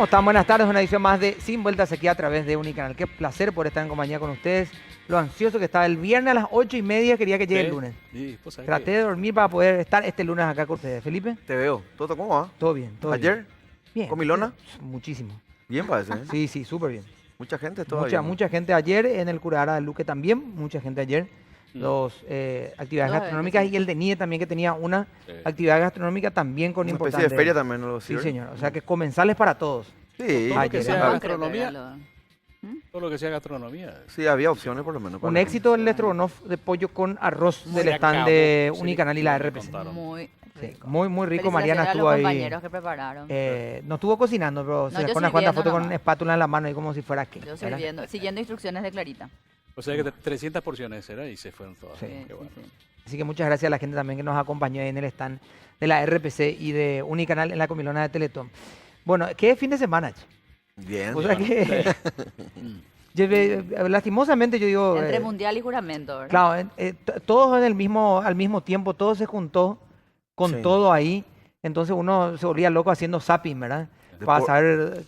¿Cómo están? Buenas tardes, una edición más de Sin Vueltas aquí a través de Unicanal. Qué placer por estar en compañía con ustedes. Lo ansioso que estaba el viernes a las 8:30, quería que llegue el lunes. Sí, pues, Traté de dormir para poder estar este lunes acá con ustedes. ¿Felipe? Te veo. ¿Todo cómo va? Todo bien, todo ¿Ayer? bien. Bien. ¿Comilona? Muchísimo. Bien parece, ¿eh? Sí, sí, súper bien. Mucha gente todavía. Mucha gente ayer en el Curara del Luque también, mucha gente ayer. Los actividades gastronómicas y el de NIE también, que tenía una actividad gastronómica también con Una importante. especie de feria también, ¿no? Sí, señor. O sea que comensales para todos. Sí, Todo lo que ayer, sea ¿no? gastronomía. Todo lo que sea gastronomía. sí, había opciones por lo menos. Un éxito el estrogonoff de pollo con arroz del stand de Unicanal y la RPC. Muy Sí, rico. muy rico. Mariana Felicitaciones a estuvo los ahí. compañeros que prepararon. No estuvo cocinando, pero No, se yo sacó unas cuantas sirviendo fotos con nomás. espátula en la mano y como si fuera qué. Yo ¿verdad? siguiendo instrucciones de Clarita. O sea que 300 porciones era y se fueron todas. Sí. Qué bueno. Sí. Así que muchas gracias a la gente también que nos acompañó ahí en el stand de la RPC y de Unicanal en la comilona de Teletón. Bueno, ¿qué fin de semana? Che? Bien. O sea que, lastimosamente yo digo... Entre mundial y juramento, ¿verdad? Claro, todos al mismo tiempo, todo se juntó con Sí. todo ahí. Entonces uno se volvía loco haciendo zapping, ¿verdad? De Para por- saber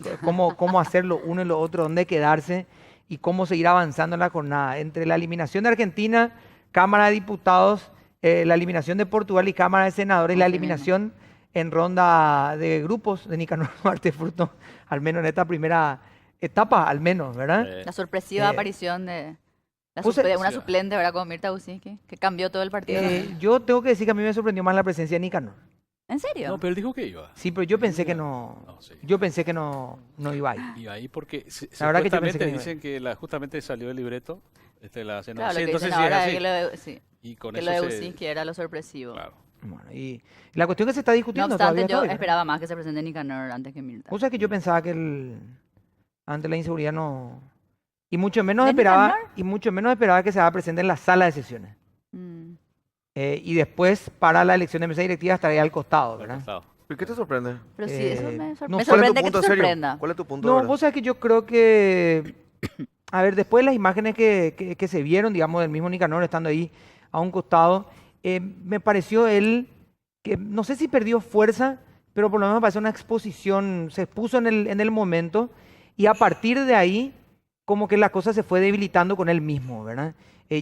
cómo hacer lo uno y lo otro, dónde quedarse y cómo seguir avanzando en la jornada. Entre la eliminación de Argentina, Cámara de Diputados, la eliminación de Portugal y Cámara de Senadores, y la Así mismo. eliminación en ronda de grupos de Nicanor Duarte Fruto, al menos en esta primera etapa, al menos, ¿verdad? La sorpresiva Eh, aparición de puse- una suplente, ¿verdad? Como Mirta Usinski, que cambió todo el partido. Yo tengo que decir que a mí me sorprendió más la presencia de Nicanor. ¿En serio? No, pero él dijo que iba. Sí, pero yo pensé que no. No, sí. Yo pensé que no iba ahí. Iba ahí porque La verdad que yo pensé supuestamente que no iba. dicen que justamente salió el libreto. La cena. Claro, Sí, lo que entonces dicen sí es ahora así. es que lo de, sí, Y con que eso lo de se... Usinski era lo sorpresivo. Claro. Bueno, y la cuestión que se está No discutiendo obstante, todavía yo está hoy, ¿no? esperaba más que se presente Nicanor antes que Mirta. Cosa que yo pensaba que ante la inseguridad no. Y mucho menos ¿De esperaba que se haga presente en la sala de sesiones. Mm. Y después, para la elección de mesa directiva, estaría al costado, Al ¿verdad? costado. ¿Y qué te sorprende? Pero sí, eso Eh, me, no, me ¿cuál es tu sorprende que punto te serio? sorprenda. ¿Cuál es tu punto? No, ahora? vos sabés que yo creo que. A ver, después de las imágenes que se vieron, digamos, del mismo Nicanor estando ahí a un costado, me pareció él que no sé si perdió fuerza, pero por lo menos me pareció una exposición, se expuso en el momento y a partir de ahí, como que la cosa se fue debilitando con él mismo, ¿verdad?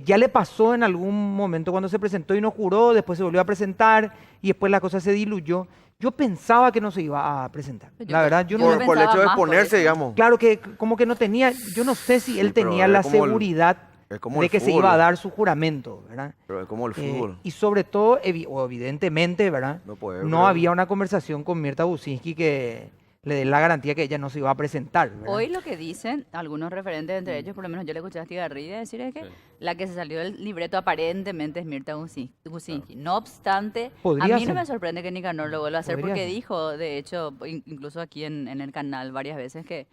Ya le pasó en algún momento cuando se presentó y no juró, después se volvió a presentar y después la cosa se diluyó. Yo pensaba que no se iba a presentar. Yo La verdad, yo no. Por el hecho de pensaba más por exponerse, eso. digamos. Claro que como que no tenía, yo no sé si él Sí, pero tenía es la como el- seguridad Es como de el que se fútbol. iba a dar su juramento, ¿verdad? Pero es como el fútbol. Y sobre todo, o evidentemente, ¿verdad? No puede, No ¿verdad? había una conversación con Mirta Bucinski que le dé la garantía que ella no se iba a presentar, ¿verdad? Hoy lo que dicen algunos referentes, entre ellos, por lo menos yo le escuché a Stigarribia decir es que Sí. la que se salió del libreto aparentemente es Mirta Bucinski. No obstante, Podría a mí no ser. me sorprende que Nicanor lo vuelva a hacer Podría porque ser. dijo, de hecho, incluso aquí en el canal varias veces, que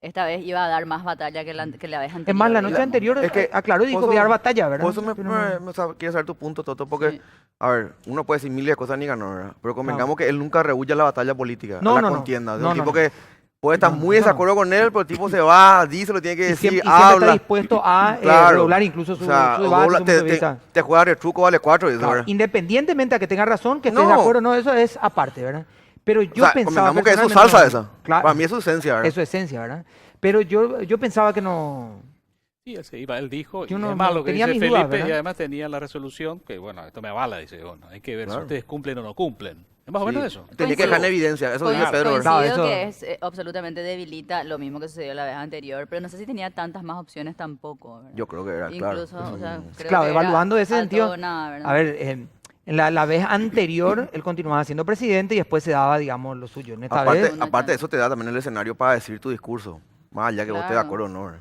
esta vez iba a dar más batalla que la vez anterior. Es más, la noche digamos. anterior Es que aclaró y dijo por voy a dar eso- batalla, ¿verdad? Por eso Pero no- o sea, quiero saber tu punto, Toto, porque, Sí. a ver, uno puede decir miles de cosas ni ganó, ¿verdad? Pero convengamos Claro. que él nunca rehuye la batalla política, No, a la no, no. contienda. Es No, un no, tipo no. que puede estar No, muy en no. desacuerdo con él, pero el tipo se va, dice, lo tiene que Y decir, siempre está habla. dispuesto a Claro. redoblar incluso su, O sea, su debate, dobla- su punto de vista. te juega retruco, vale 4 y eso, Claro, ¿verdad? independientemente a que tenga razón, que estés No. de acuerdo, no, eso es aparte, ¿verdad? Pero yo O sea, pensaba convengamos que es su personalmente salsa no. esa. Claro, Para mí es su esencia, ¿verdad? es su esencia, ¿verdad? Pero yo pensaba que no. Sí, él se iba, él dijo, Yo y no- además no lo que tenía dice mis dudas, Felipe, y ¿verdad? además tenía la resolución, que bueno, esto me avala, dice, bueno, hay que ver Claro. si ustedes cumplen o no cumplen. Es más o Sí. menos eso. Tenía que dejar en evidencia, eso dice Coincido, Pedro, ¿verdad? Claro, coincido eso- que es absolutamente debilita lo mismo que sucedió la vez anterior, pero no sé si tenía tantas más opciones tampoco. ¿verdad? Yo creo que era, claro. Incluso, o sea, creo Claro, que era evaluando ese alto sentido, o nada, ¿verdad? A ver, en la vez anterior él continuaba siendo presidente y después se daba, digamos, lo suyo. En esta Aparte, vez, Una aparte de chance. eso te da también el escenario para decir tu discurso. Más allá que vos estés de Claro. acuerdo o no, ¿verdad?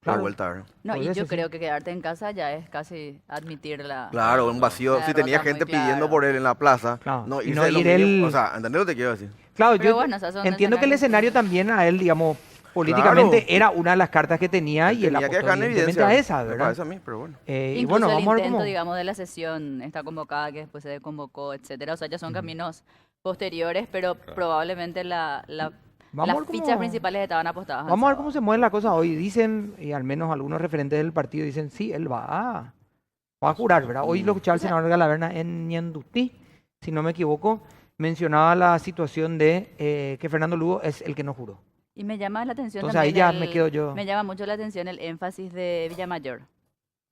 Claro. La vuelta, ¿verdad? No, y podría yo ser, sí. creo que quedarte en casa ya es casi admitir la... Claro, un vacío. La Si tenía derrota muy gente pidiendo claro. por él en la plaza, Claro. no Y irse no de lo ir mío. él- O sea, ¿entendés lo que te quiero decir? claro, Pero yo bueno, esas son entiendo que el escenarios. escenario también a él, digamos, políticamente era una de las cartas que tenía Él y él tenía que apostó dejar en evidentemente evidencia. a esa, Me ¿verdad? parece a mí, pero bueno. Y Incluso bueno, el vamos a ver intento, cómo. digamos, de la sesión está convocada, que después se desconvocó, etcétera. O sea, ya son caminos posteriores, pero probablemente Vamos a las ver cómo- fichas principales estaban apostadas. al Vamos a ver cómo sábado. se mueve la cosa hoy. Dicen, y al menos algunos referentes del partido dicen, sí, él va a jurar, ¿verdad? Hoy lo escuchaba el senador Galaverna en Ñandutí, si no me equivoco, mencionaba la situación de que Fernando Lugo es el que no juró. Y me llama la atención Entonces ahí también ya me quedo yo. me llama mucho la atención el énfasis de Villamayor,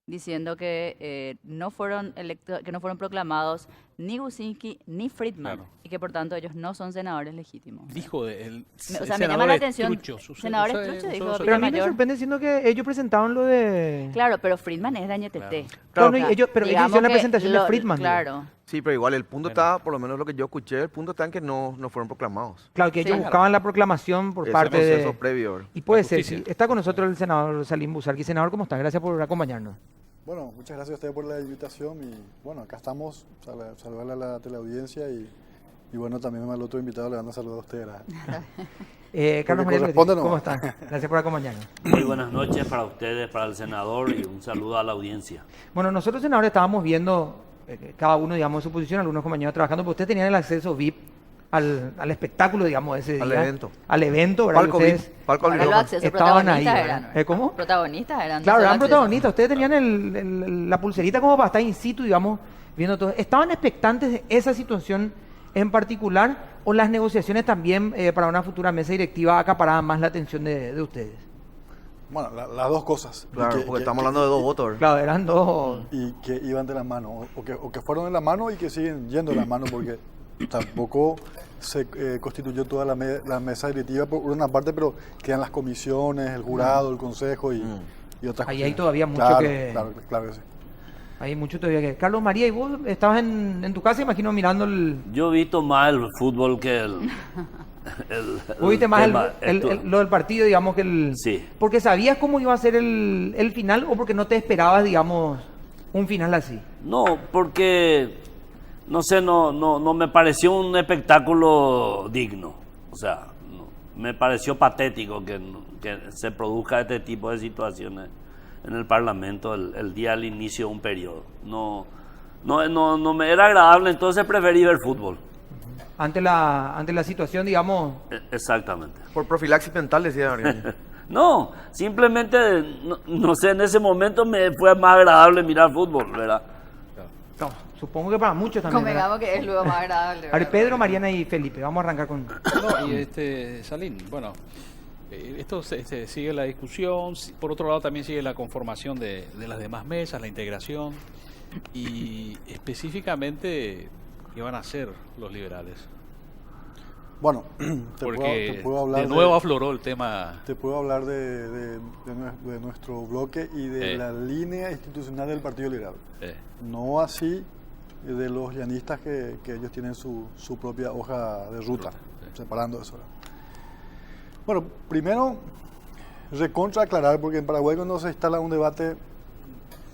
diciendo que no fueron que no fueron proclamados ni Gusinski ni Friedman Claro. y que por tanto ellos no son senadores legítimos. Dijo el O sea, me llama la atención. truchos, Senadores usó- truchos, usó- dijo usó- Pero a mí me Villamayor. sorprende siendo que ellos presentaron lo de... Claro, pero Friedman es de Añetete. Claro, Claro, y ellos, pero ellos Digamos hicieron la que presentación de Friedman. digo. Claro. Sí, pero igual el punto Bueno. está, por lo menos lo que yo escuché, el punto está en que no fueron proclamados. Claro, que ellos Sí. buscaban la proclamación por Ese parte proceso de... previo. Y puede La ser, justicia. sí. Está con nosotros el senador Salim Busarqui. Senador, ¿cómo está? Gracias por acompañarnos. Bueno, muchas gracias a ustedes por la invitación y bueno, acá estamos, saludarle a la teleaudiencia y bueno, también al otro invitado le van a saludar a ustedes. Carlos María Loretti, corresponde, ¿no? ¿cómo está? Gracias por acompañarnos. Muy buenas noches para ustedes, para el senador y un saludo a la audiencia. Bueno, nosotros senadores estábamos viendo cada uno, digamos, su posición, algunos compañeros trabajando, pero ustedes tenían el acceso VIP al espectáculo, digamos, ese Al día. evento. Al evento, ¿verdad? Palco Y ustedes VIP, palco Ahora los abierto. accesos estaban ahí, protagonistas ¿verdad? eran. ¿Cómo? Protagonistas eran. Claro, solo eran acceso. protagonistas. Ustedes tenían la pulserita como para estar in situ, digamos, viendo todo. ¿Estaban expectantes de esa situación en particular o las negociaciones también para una futura mesa directiva acaparaban más la atención de ustedes? Bueno, las dos cosas. Y Claro, porque estamos hablando de dos votos. ¿verdad? Claro, eran dos. Y que iban de la mano, o que fueron de la mano y que siguen yendo de la mano, porque tampoco se constituyó toda la mesa directiva por una parte, pero quedan las comisiones, el jurado, el consejo y otras Ahí cosas. hay todavía mucho Claro, que- Claro que sí. Hay mucho todavía que... Carlos María, ¿y vos estabas en tu casa, imagino, mirando el... Yo he visto más el fútbol que Vos viste más tema. lo del partido, digamos, que el... Sí. ¿Porque sabías cómo iba a ser el final o porque no te esperabas, digamos, un final así? No, porque, no sé, no me pareció un espectáculo digno. O sea, me pareció patético que se produzca este tipo de situaciones en el Parlamento el día del inicio de un periodo. No me era agradable, entonces preferí ver fútbol. Ante la situación, digamos... Exactamente. Por profilaxis mental, decía Ariel. No, simplemente, no sé, en ese momento me fue más agradable mirar fútbol, ¿verdad? No, supongo que para muchos también, ¿verdad? Convengamos que es luego más agradable. A ver, ¿verdad? Pedro, Mariana y Felipe, vamos a arrancar con... No, y Salim, bueno, esto sigue la discusión, por otro lado también sigue la conformación de las demás mesas, la integración y específicamente qué van a hacer los liberales. Bueno, Porque te puedo hablar de nuevo afloró el tema. Te puedo hablar de nuestro bloque y de Sí. la línea institucional del Partido Liberal. eh, No así de los llanistas que ellos tienen su propia hoja de ruta, sí. separando eso. Bueno, primero, recontra aclarar, porque en Paraguay cuando se instala un debate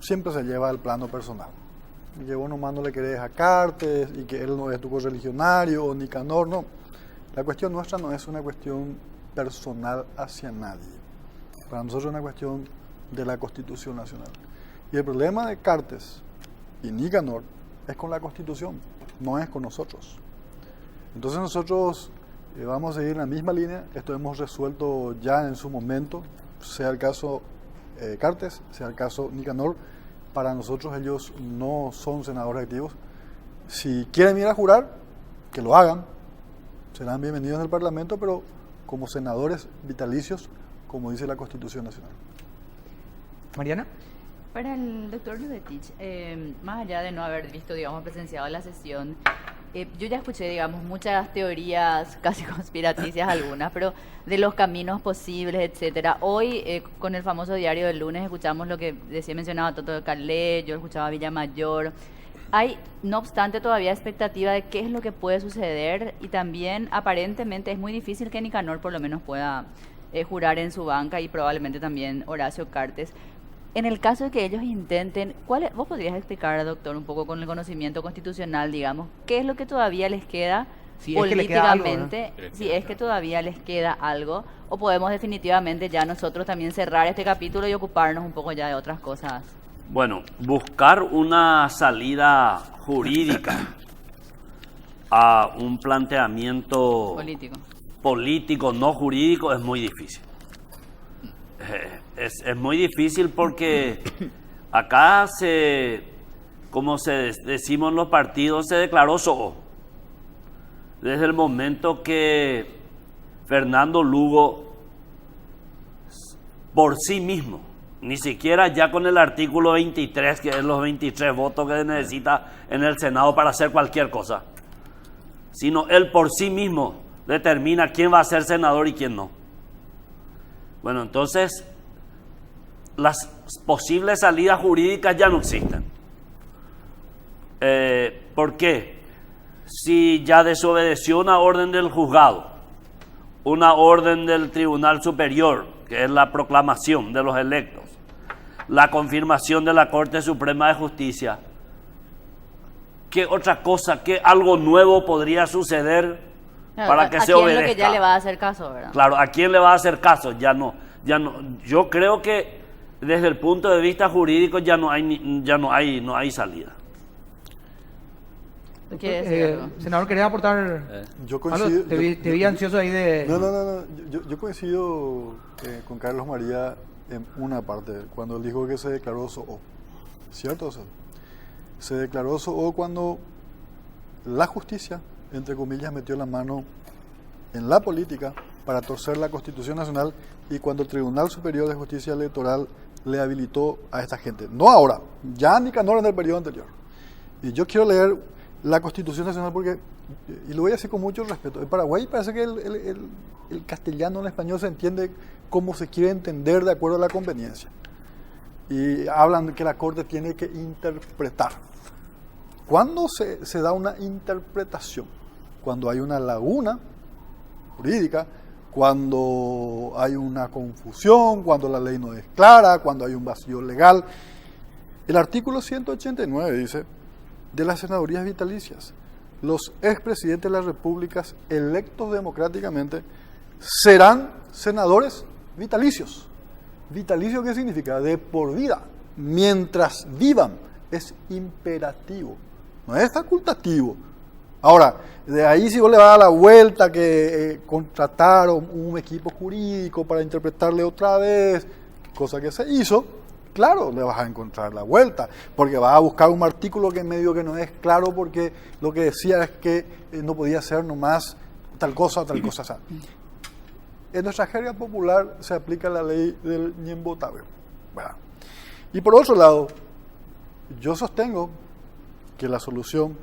siempre se lleva al plano personal. Y que vos nomás no le querés a Cartes y que él no es tu correligionario o Nicanor, no. La cuestión nuestra no es una cuestión personal hacia nadie. Para nosotros es una cuestión de la Constitución Nacional. Y el problema de Cartes y Nicanor es con la Constitución, no es con nosotros. Entonces nosotros vamos a seguir en la misma línea. Esto hemos resuelto ya en su momento, sea el caso Cartes, sea el caso Nicanor. Para nosotros ellos no son senadores activos. Si quieren ir a jurar, que lo hagan. Serán bienvenidos en el Parlamento, pero como senadores vitalicios, como dice la Constitución Nacional. Mariana. Para el doctor Lubetich, más allá de no haber visto, digamos, presenciado la sesión, yo ya escuché, digamos, muchas teorías, casi conspiraticias algunas, pero de los caminos posibles, etcétera. Hoy, con el famoso diario del lunes, escuchamos lo que mencionaba Toto de Calais, yo escuchaba Villamayor. Hay, no obstante, todavía expectativa de qué es lo que puede suceder y también, aparentemente, es muy difícil que Nicanor por lo menos pueda jurar en su banca y probablemente también Horacio Cartes. En el caso de que ellos intenten, ¿vos podrías explicar, doctor, un poco con el conocimiento constitucional, digamos, qué es lo que todavía les queda Si es que le queda algo, ¿no? políticamente, si es que todavía les queda algo, o podemos definitivamente ya nosotros también cerrar este capítulo y ocuparnos un poco ya de otras cosas? Bueno, buscar una salida jurídica a un planteamiento político, no jurídico, es muy difícil. Es muy difícil porque acá como decimos en los partidos, se declaró desde el momento que Fernando Lugo por sí mismo, ni siquiera ya con el artículo 23, que es los 23 votos que necesita en el Senado para hacer cualquier cosa, sino él por sí mismo determina quién va a ser senador y quién no. Bueno, entonces las posibles salidas jurídicas ya no existen. ¿Por qué? Si ya desobedeció una orden del juzgado, una orden del Tribunal Superior, que es la proclamación de los electos, la confirmación de la Corte Suprema de Justicia, ¿qué otra cosa, qué algo nuevo podría suceder para que se ¿A quién obedezca? lo que ya le va a hacer caso, verdad? Claro, ¿a quién le va a hacer caso? Ya no. Yo creo que desde el punto de vista jurídico ya no hay salida. ¿Quiere decir algo? Senador, ¿quería aportar? Yo Pablo, coincido. te vi ansioso ahí de... No. Yo coincido con Carlos María en una parte, cuando él dijo que se declaró SOO. ¿Cierto? O sea, se declaró SOO cuando la justicia, entre comillas, metió la mano en la política para torcer la Constitución Nacional y cuando el Tribunal Superior de Justicia Electoral le habilitó a esta gente. No ahora, ya Nicanor en el periodo anterior. Y yo quiero leer la Constitución Nacional porque, y lo voy a decir con mucho respeto, en Paraguay parece que el castellano en el español se entiende como se quiere entender de acuerdo a la conveniencia. Y hablan de que la Corte tiene que interpretar. ¿Cuándo se da una interpretación? Cuando hay una laguna jurídica, cuando hay una confusión, cuando la ley no es clara, cuando hay un vacío legal. El artículo 189 dice, de las senadurías vitalicias, los expresidentes de las repúblicas electos democráticamente serán senadores vitalicios. ¿Vitalicio qué significa? De por vida, mientras vivan. Es imperativo, no es facultativo. Ahora, de ahí si vos le vas a dar la vuelta que contrataron un equipo jurídico para interpretarle otra vez, cosa que se hizo, claro, le vas a encontrar la vuelta, porque vas a buscar un artículo que medio que no es claro porque lo que decía es que no podía ser nomás tal cosa. O sea, en nuestra jerga popular se aplica la ley del ñembotabe. Bueno. Y por otro lado, yo sostengo que la solución,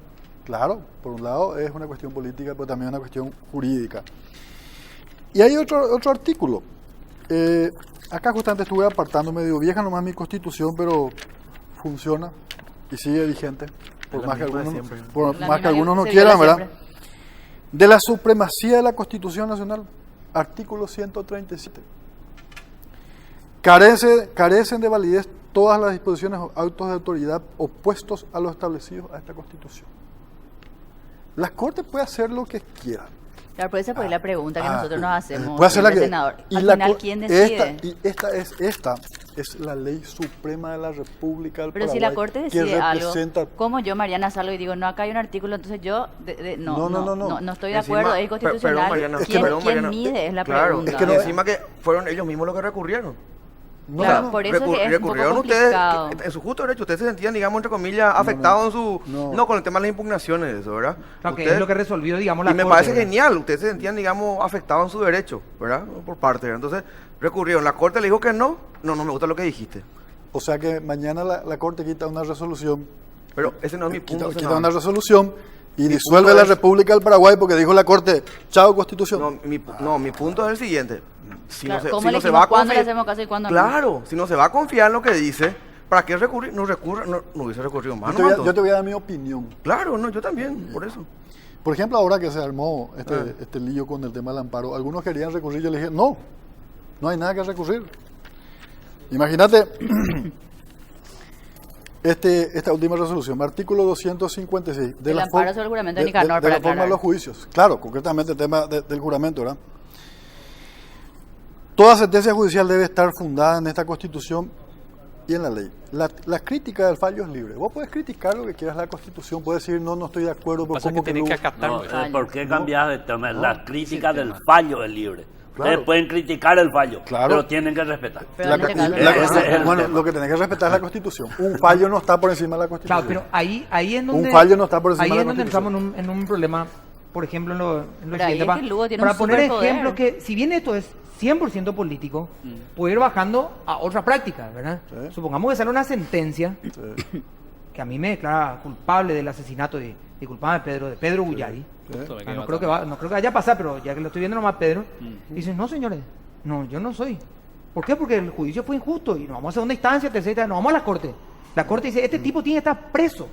claro, por un lado es una cuestión política, pero también una cuestión jurídica. Y hay otro artículo. Acá justamente estuve apartando, medio vieja nomás mi Constitución, pero funciona y sigue vigente, por más que algunos no quieran, ¿verdad? De la supremacía de la Constitución Nacional, artículo 137. Carecen de validez todas las disposiciones o autos de autoridad opuestos a los establecidos a esta Constitución. La Corte puede hacer lo que quiera. Claro, por esa fue la pregunta que nosotros nos hacemos, puede hacer la señor que, senador. y Al la final, co- ¿quién decide? Esta es la ley suprema de la República del Pero Paraguay, si la Corte que decide algo, representa. como yo, Mariana, salgo y digo, no, acá hay un artículo, entonces yo no estoy de Encima, acuerdo, es constitucional. Mariana, ¿Quién Mariana, mide? Es la claro, pregunta. es que no, encima que fueron ellos mismos los que recurrieron. Claro, por eso es que es un poco recurrieron complicado. ustedes, en su justo derecho, ustedes se sentían, digamos, entre comillas, afectados en su... No, con el tema de las impugnaciones, eso, ¿verdad? Claro, que Ustedes- es lo que resolvió, digamos, la Y me Corte, parece ¿verdad? genial, ustedes se sentían, digamos, afectados en su derecho, ¿verdad? Por parte, ¿verdad? Entonces, recurrieron, la Corte le dijo que no me gusta lo que dijiste. O sea que mañana la Corte quita una resolución, Pero ese no es mi punto, quita senador. una resolución y disuelve punto la es- República del Paraguay porque dijo la Corte, chao Constitución. Mi punto es el siguiente. Si Claro, no se, ¿cómo si no se elegimos va a cuándo le confiar, hacemos caso y cuándo no? claro, si no se va a confiar en lo que dice, ¿para qué recurrir? No hubiese recurrido más. Yo te voy a dar mi opinión. Claro, no, yo también, por eso. Por ejemplo, ahora que se armó este lío con el tema del amparo, algunos querían recurrir, yo les dije, no hay nada que recurrir. Imagínate esta última resolución, artículo 256. El amparo sobre el juramento de Nicanor, de para la forma de aclarar. los juicios. Claro, concretamente el tema del juramento, ¿verdad? Toda sentencia judicial debe estar fundada en esta Constitución y en la ley. La crítica del fallo es libre. Vos podés criticar lo que quieras de la Constitución, puedes decir, no estoy de acuerdo, pero Pasa que ¿cómo tenés que luego-?" acatarlo. No, ¿por qué cambias de tema? La crítica sí, del tema. fallo es libre. Claro. Ustedes pueden criticar el fallo, Claro. pero tienen que respetar. Pero en este caso, ese es el bueno, tema. lo que tenés que respetar es la Constitución. Un fallo no está por encima de la Constitución. Claro, pero ahí en donde... Un fallo no está por encima ahí de la es donde Constitución. entramos en un problema por ejemplo, en lo Pero ahí siguiente, es que Lugo tiene para un poner superpoder. ejemplos que, si bien esto es 100% político, puede ir bajando a otra práctica, ¿verdad? Sí. Supongamos que sale una sentencia Sí. que a mí me declara culpable del asesinato de Pedro Guyari. Justo me Ah, quedé no creo que matando. no creo que vaya a pasar, pero ya que lo estoy viendo nomás Pedro, dice, no señores, no, yo no soy. ¿Por qué? Porque el juicio fue injusto y nos vamos a segunda instancia, tercera instancia, nos vamos a la corte. La corte dice, este tipo tiene que estar preso.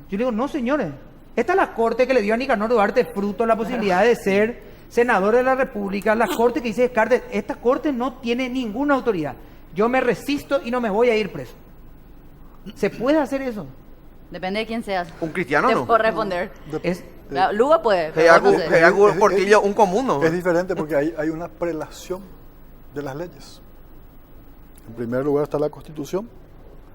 Yo le digo, no señores, esta es la corte que le dio a Nicanor Duarte fruto la posibilidad de ser senador de la República, la corte que dice Descartes, esta corte no tiene ninguna autoridad. Yo me resisto y no me voy a ir preso. ¿Se puede hacer eso? Depende de quién seas. Un cristiano Te no. puedo responder. Es, Claro, Lugo puede, Hay pero vos no algo, sé. hay algo Es- Portillo, un común, ¿no? Es diferente porque hay una prelación de las leyes. En primer lugar está la Constitución.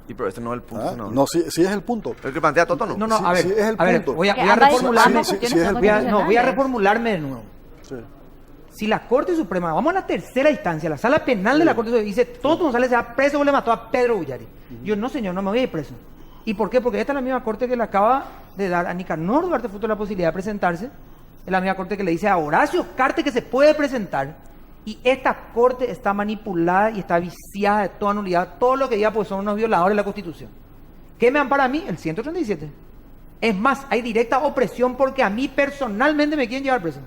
Y pero este no es el punto, ¿ah? senador. No, sí es el punto. El que plantea Toto no. no, no, Sí, a ver, sí, es el a ver, punto. voy a Que ambas- reformularme. ambas sí, cuestiones sí, es son el Voy a constitucionales. reformularme de nuevo. Sí. Si la Corte Suprema, vamos a la tercera instancia, la sala penal de la Corte Suprema, dice, Toto González se va preso porque le mató a Pedro Guyari. Yo, no señor, no me voy a ir preso. ¿Y por qué? Porque esta es la misma Corte que le acaba de dar a Nicanor Duarte Fruto la posibilidad de presentarse. Es la misma Corte que le dice a Horacio Cartes que se puede presentar. Y esta Corte está manipulada y está viciada de toda nulidad. Todo lo que diga pues son unos violadores de la Constitución. ¿Qué me ampara a mí? El 137. Es más, hay directa opresión porque a mí personalmente me quieren llevar preso.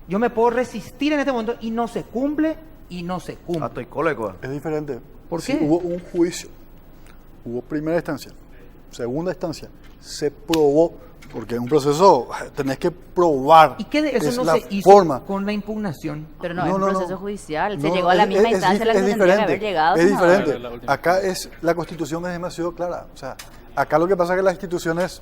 Yo me puedo resistir en este momento y no se cumple y no se Ah, cumple. estoy cólico. Es diferente. ¿Por Si qué? hubo un juicio, hubo primera instancia, segunda instancia, se probó, porque en un proceso tenés que probar. ¿Y qué de eso es no la se hizo forma. con la impugnación? Pero no, es un proceso judicial. Se No, llegó a la misma instancia a la que se tendría que haber llegado. Es senador. diferente. La última. Acá la Constitución es demasiado clara. O sea, acá lo que pasa es que las instituciones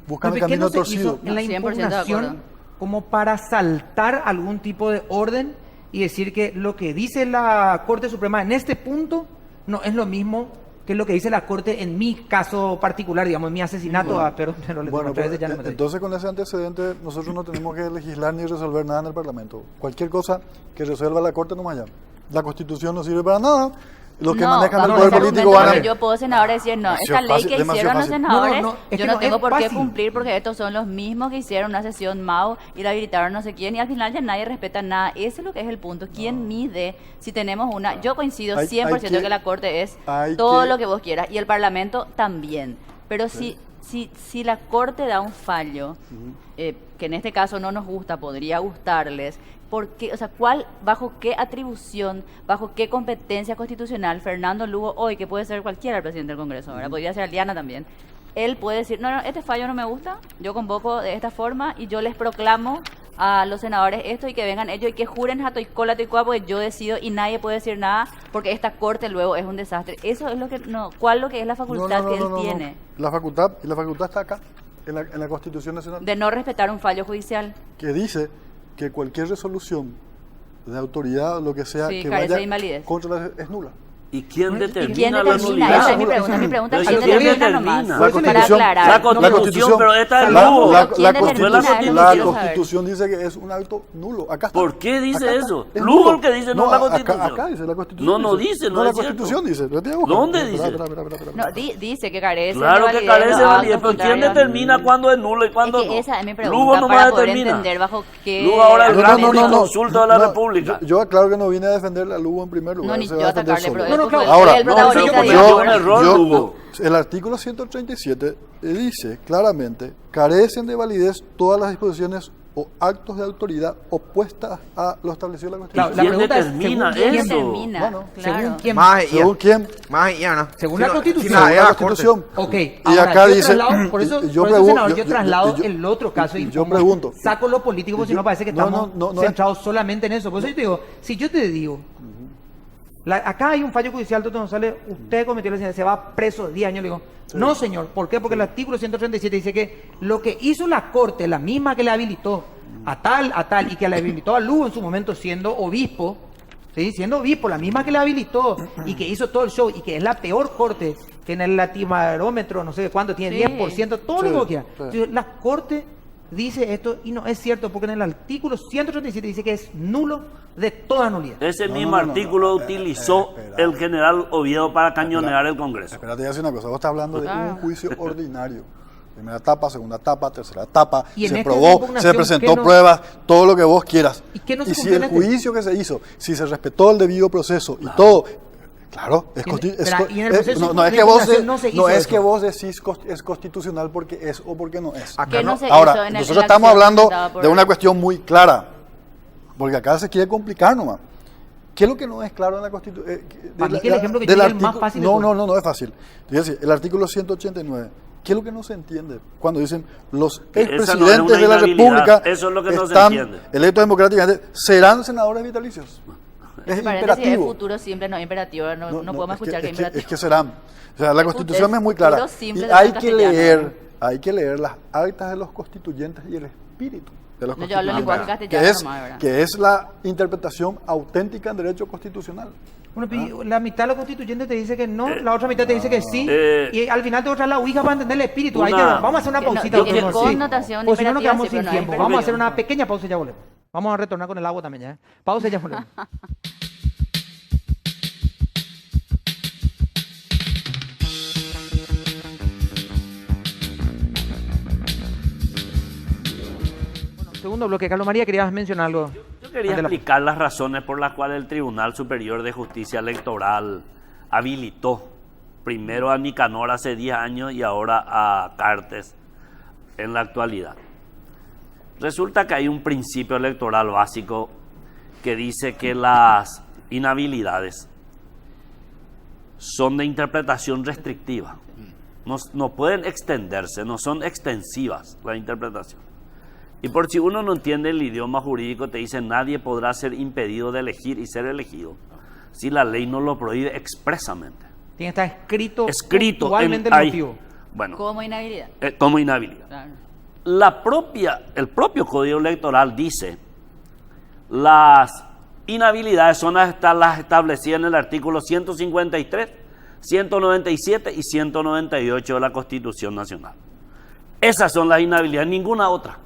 buscan el ¿Por qué camino no se hizo torcido. en la 100% de impugnación acuerdo. como para saltar algún tipo de orden y decir que lo que dice la Corte Suprema en este punto no es lo mismo que lo que dice la Corte en mi caso particular, digamos, en mi asesinato a pero Bueno, a través de Jan Matei? entonces con ese antecedente nosotros no tenemos que legislar ni resolver nada en el Parlamento. Cualquier cosa que resuelva la Corte no más allá. La Constitución no sirve para nada. Los que manejan el bajo poder ese político argumento, van a... pero yo puedo senador decir, no, esta Demasiado ley fácil, que demasiado hicieron los fácil. senadores, No, es yo que no no tengo es por qué fácil. cumplir porque estos son los mismos que hicieron una sesión MAU y la habilitaron no sé quién y al final ya nadie respeta nada. Ese es lo que es el punto. ¿Quién mide si tenemos una? Yo coincido Hay 100% que- que la Corte es hay todo que- lo que vos quieras y el Parlamento también. Pero si la Corte da un fallo, que en este caso no nos gusta, podría gustarles, ¿por qué? O sea, bajo qué atribución, bajo qué competencia constitucional Fernando Lugo hoy, que puede ser cualquiera el presidente del Congreso, ¿verdad? Podría ser Aliana también, él puede decir, no, este fallo no me gusta, yo convoco de esta forma y yo les proclamo a los senadores esto y que vengan ellos y que juren a Toicola, porque yo decido y nadie puede decir nada porque esta corte luego es un desastre. Eso es lo que, ¿cuál lo que es la facultad que él tiene? La facultad está acá, en la Constitución Nacional, De no respetar un fallo judicial. que dice que cualquier resolución de autoridad o lo que sea Sí, que carece de vaya invalidez. contra la es nula. ¿Y quién Bueno, ¿y determina ¿Quién la determina? nulidad? Esa es mi pregunta. Mi pregunta es Pero quién ¿quién determina determina? nomás. La Para Constitución, aclarar. La Constitución, pero esta es la, Lugo. la- ¿Quién la determina? Constitución, Es lo que la quiero saber. Constitución dice que es un acto nulo. Acá está. ¿Por qué dice Acá está. eso? Es Lugo nulo. el que dice, no la Constitución. Acá dice la Constitución. No dice, no la es cierto. Constitución dice. Lo estoy buscando. ¿Dónde Espera, dice? espera. No, dice que carece Claro de que validez. carece de los validez, actos pero ¿quién contrarios. determina cuándo es nulo y cuándo Es que no? esa es mi Lugo pregunta nomás para poder determina. entender bajo qué... Lugo ahora es el gran argumento- consulta de la República. Yo aclaro que no vine a defender a Lugo en primer lugar. No, ni se yo va a defender atacarle, pero solo. No, no, él claro. fue Ahora, el no, protagonista pero de yo- la- un error, Lugo. el artículo 137 dice claramente, carecen de validez todas las disposiciones o actos de autoridad opuestas a lo establecido en la Claro, Constitución. la ¿Quién pregunta es, determina ¿según quién? eso? Determina, Bueno, claro. ¿Según quién? Más ¿Según quién? Más y Ana. Según Si la no- Constitución. si no, Según es la la Corte. Constitución. Ok, Y ahora, acá yo dice, traslado- por eso, y yo por eso, pregun- senador, yo- yo yo- traslado yo- el otro caso y yo pongo- pregunto. saco lo político porque si no parece que No, estamos no, centrados solamente en eso. Por eso yo te digo, si yo te digo, acá hay un fallo judicial, Toto González, usted cometió la se va preso 10 años, le digo, no señor, ¿por qué? Porque el artículo 137 dice que lo que hizo la Corte, la misma que le habilitó a tal, y que le habilitó a Lugo en su momento siendo obispo, ¿sí? Siendo obispo, la misma que le habilitó y que hizo todo el show y que es la peor corte que en el latimarómetro, no sé cuánto, tiene Sí. 10%, todo Sí, lo que quiera. sí. Entonces, la Corte dice esto y no es cierto porque en el artículo 137 dice que es nulo de toda nulidad. Ese No, mismo no, no, artículo no. utilizó Espera. el general Oviedo para cañonear el Congreso. Espérate, ya hace una cosa. Vos estás hablando de Claro. un juicio ordinario. Primera etapa, segunda etapa, tercera etapa, Y en se esta probó, impugnación, se ¿qué presentó no- pruebas, todo lo que vos quieras. ¿Y qué no se Y si cumplió el en este? juicio que se hizo, si se respetó el debido proceso y todo, claro, es Y en- consti- es espera, co- y en el es- proceso no es de que vos, impugnación no se hizo es eso. que vos decís es constitucional porque es o porque no es. Acá ¿Qué no no. se hizo Ahora, en el- en nosotros la estamos acción hablando presentada por- de una cuestión muy clara, porque acá se quiere complicar nomás. ¿Qué es lo que no es claro en la Constitución? Para mí que el ejemplo que yo di es el más fácil de No, todos. no es fácil. Fíjate, el artículo 189. ¿Qué es lo que no se entiende? Cuando dicen los Que esa no es expresidentes una de la inhabilidad. República Eso es lo que no se están entiende. electos democráticamente, serán senadores vitalicios. Es Paréntesis, es imperativo. futuro simple, no imperativo. No podemos es que- escuchar que es es que, imperativo. es que serán. O sea, la Es Constitución es muy futuro clara. simple Y de hay la que castellana. hay que leer las actas de los constituyentes y el espíritu de los No, yo hablo constituyentes. lenguaje verdad. castellano nomás, ¿verdad? Que es la interpretación auténtica en derecho constitucional. Bueno, la mitad de los constituyentes te dice que no, la otra mitad te dice que sí, y al final te voy a traer la ouija para entender el espíritu. Ahí Una- vamos a hacer una Que no- pausita. que doctor, tiene sí. connotación Porque si no nos imperativa, quedamos sí, sin pero no tiempo. es Vamos a hacer imperativo. una pequeña pausa y ya volvemos. Vamos a retornar con el agua también, ¿ya? Pausa y ya volvemos. Bueno, segundo bloque. Carlos María, querías mencionar algo. Yo quería Ante la- explicar las razones por las cuales el Tribunal Superior de Justicia Electoral habilitó primero a Nicanor hace 10 años y ahora a Cartes en la actualidad. Resulta que hay un principio electoral básico que dice que las inhabilidades son de interpretación restrictiva. No pueden extenderse, no son extensivas la interpretación. Y por si uno no entiende el idioma jurídico, te dice nadie podrá ser impedido de elegir y ser elegido si la ley no lo prohíbe expresamente. Tiene que estar escrito, Escrito puntualmente en, el ahí. motivo. Bueno, Como inhabilidad. como inhabilidad. Claro. El propio Código Electoral dice las inhabilidades son hasta las establecidas en el artículo 153, 197 y 198 de la Constitución Nacional. Esas son las inhabilidades, ninguna otra.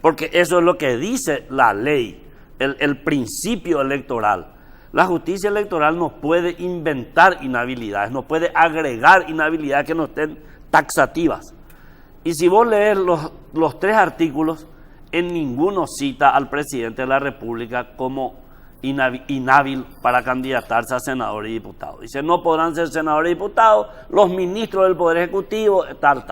Porque eso es lo que dice la ley, el principio electoral. La justicia electoral no puede inventar inhabilidades, no puede agregar inhabilidades que no estén taxativas. Y si vos lees los tres artículos, en ninguno cita al presidente de la República como inhábil para candidatarse a senador y diputado. Dice, no podrán ser senadores y diputados los ministros del Poder Ejecutivo, tal.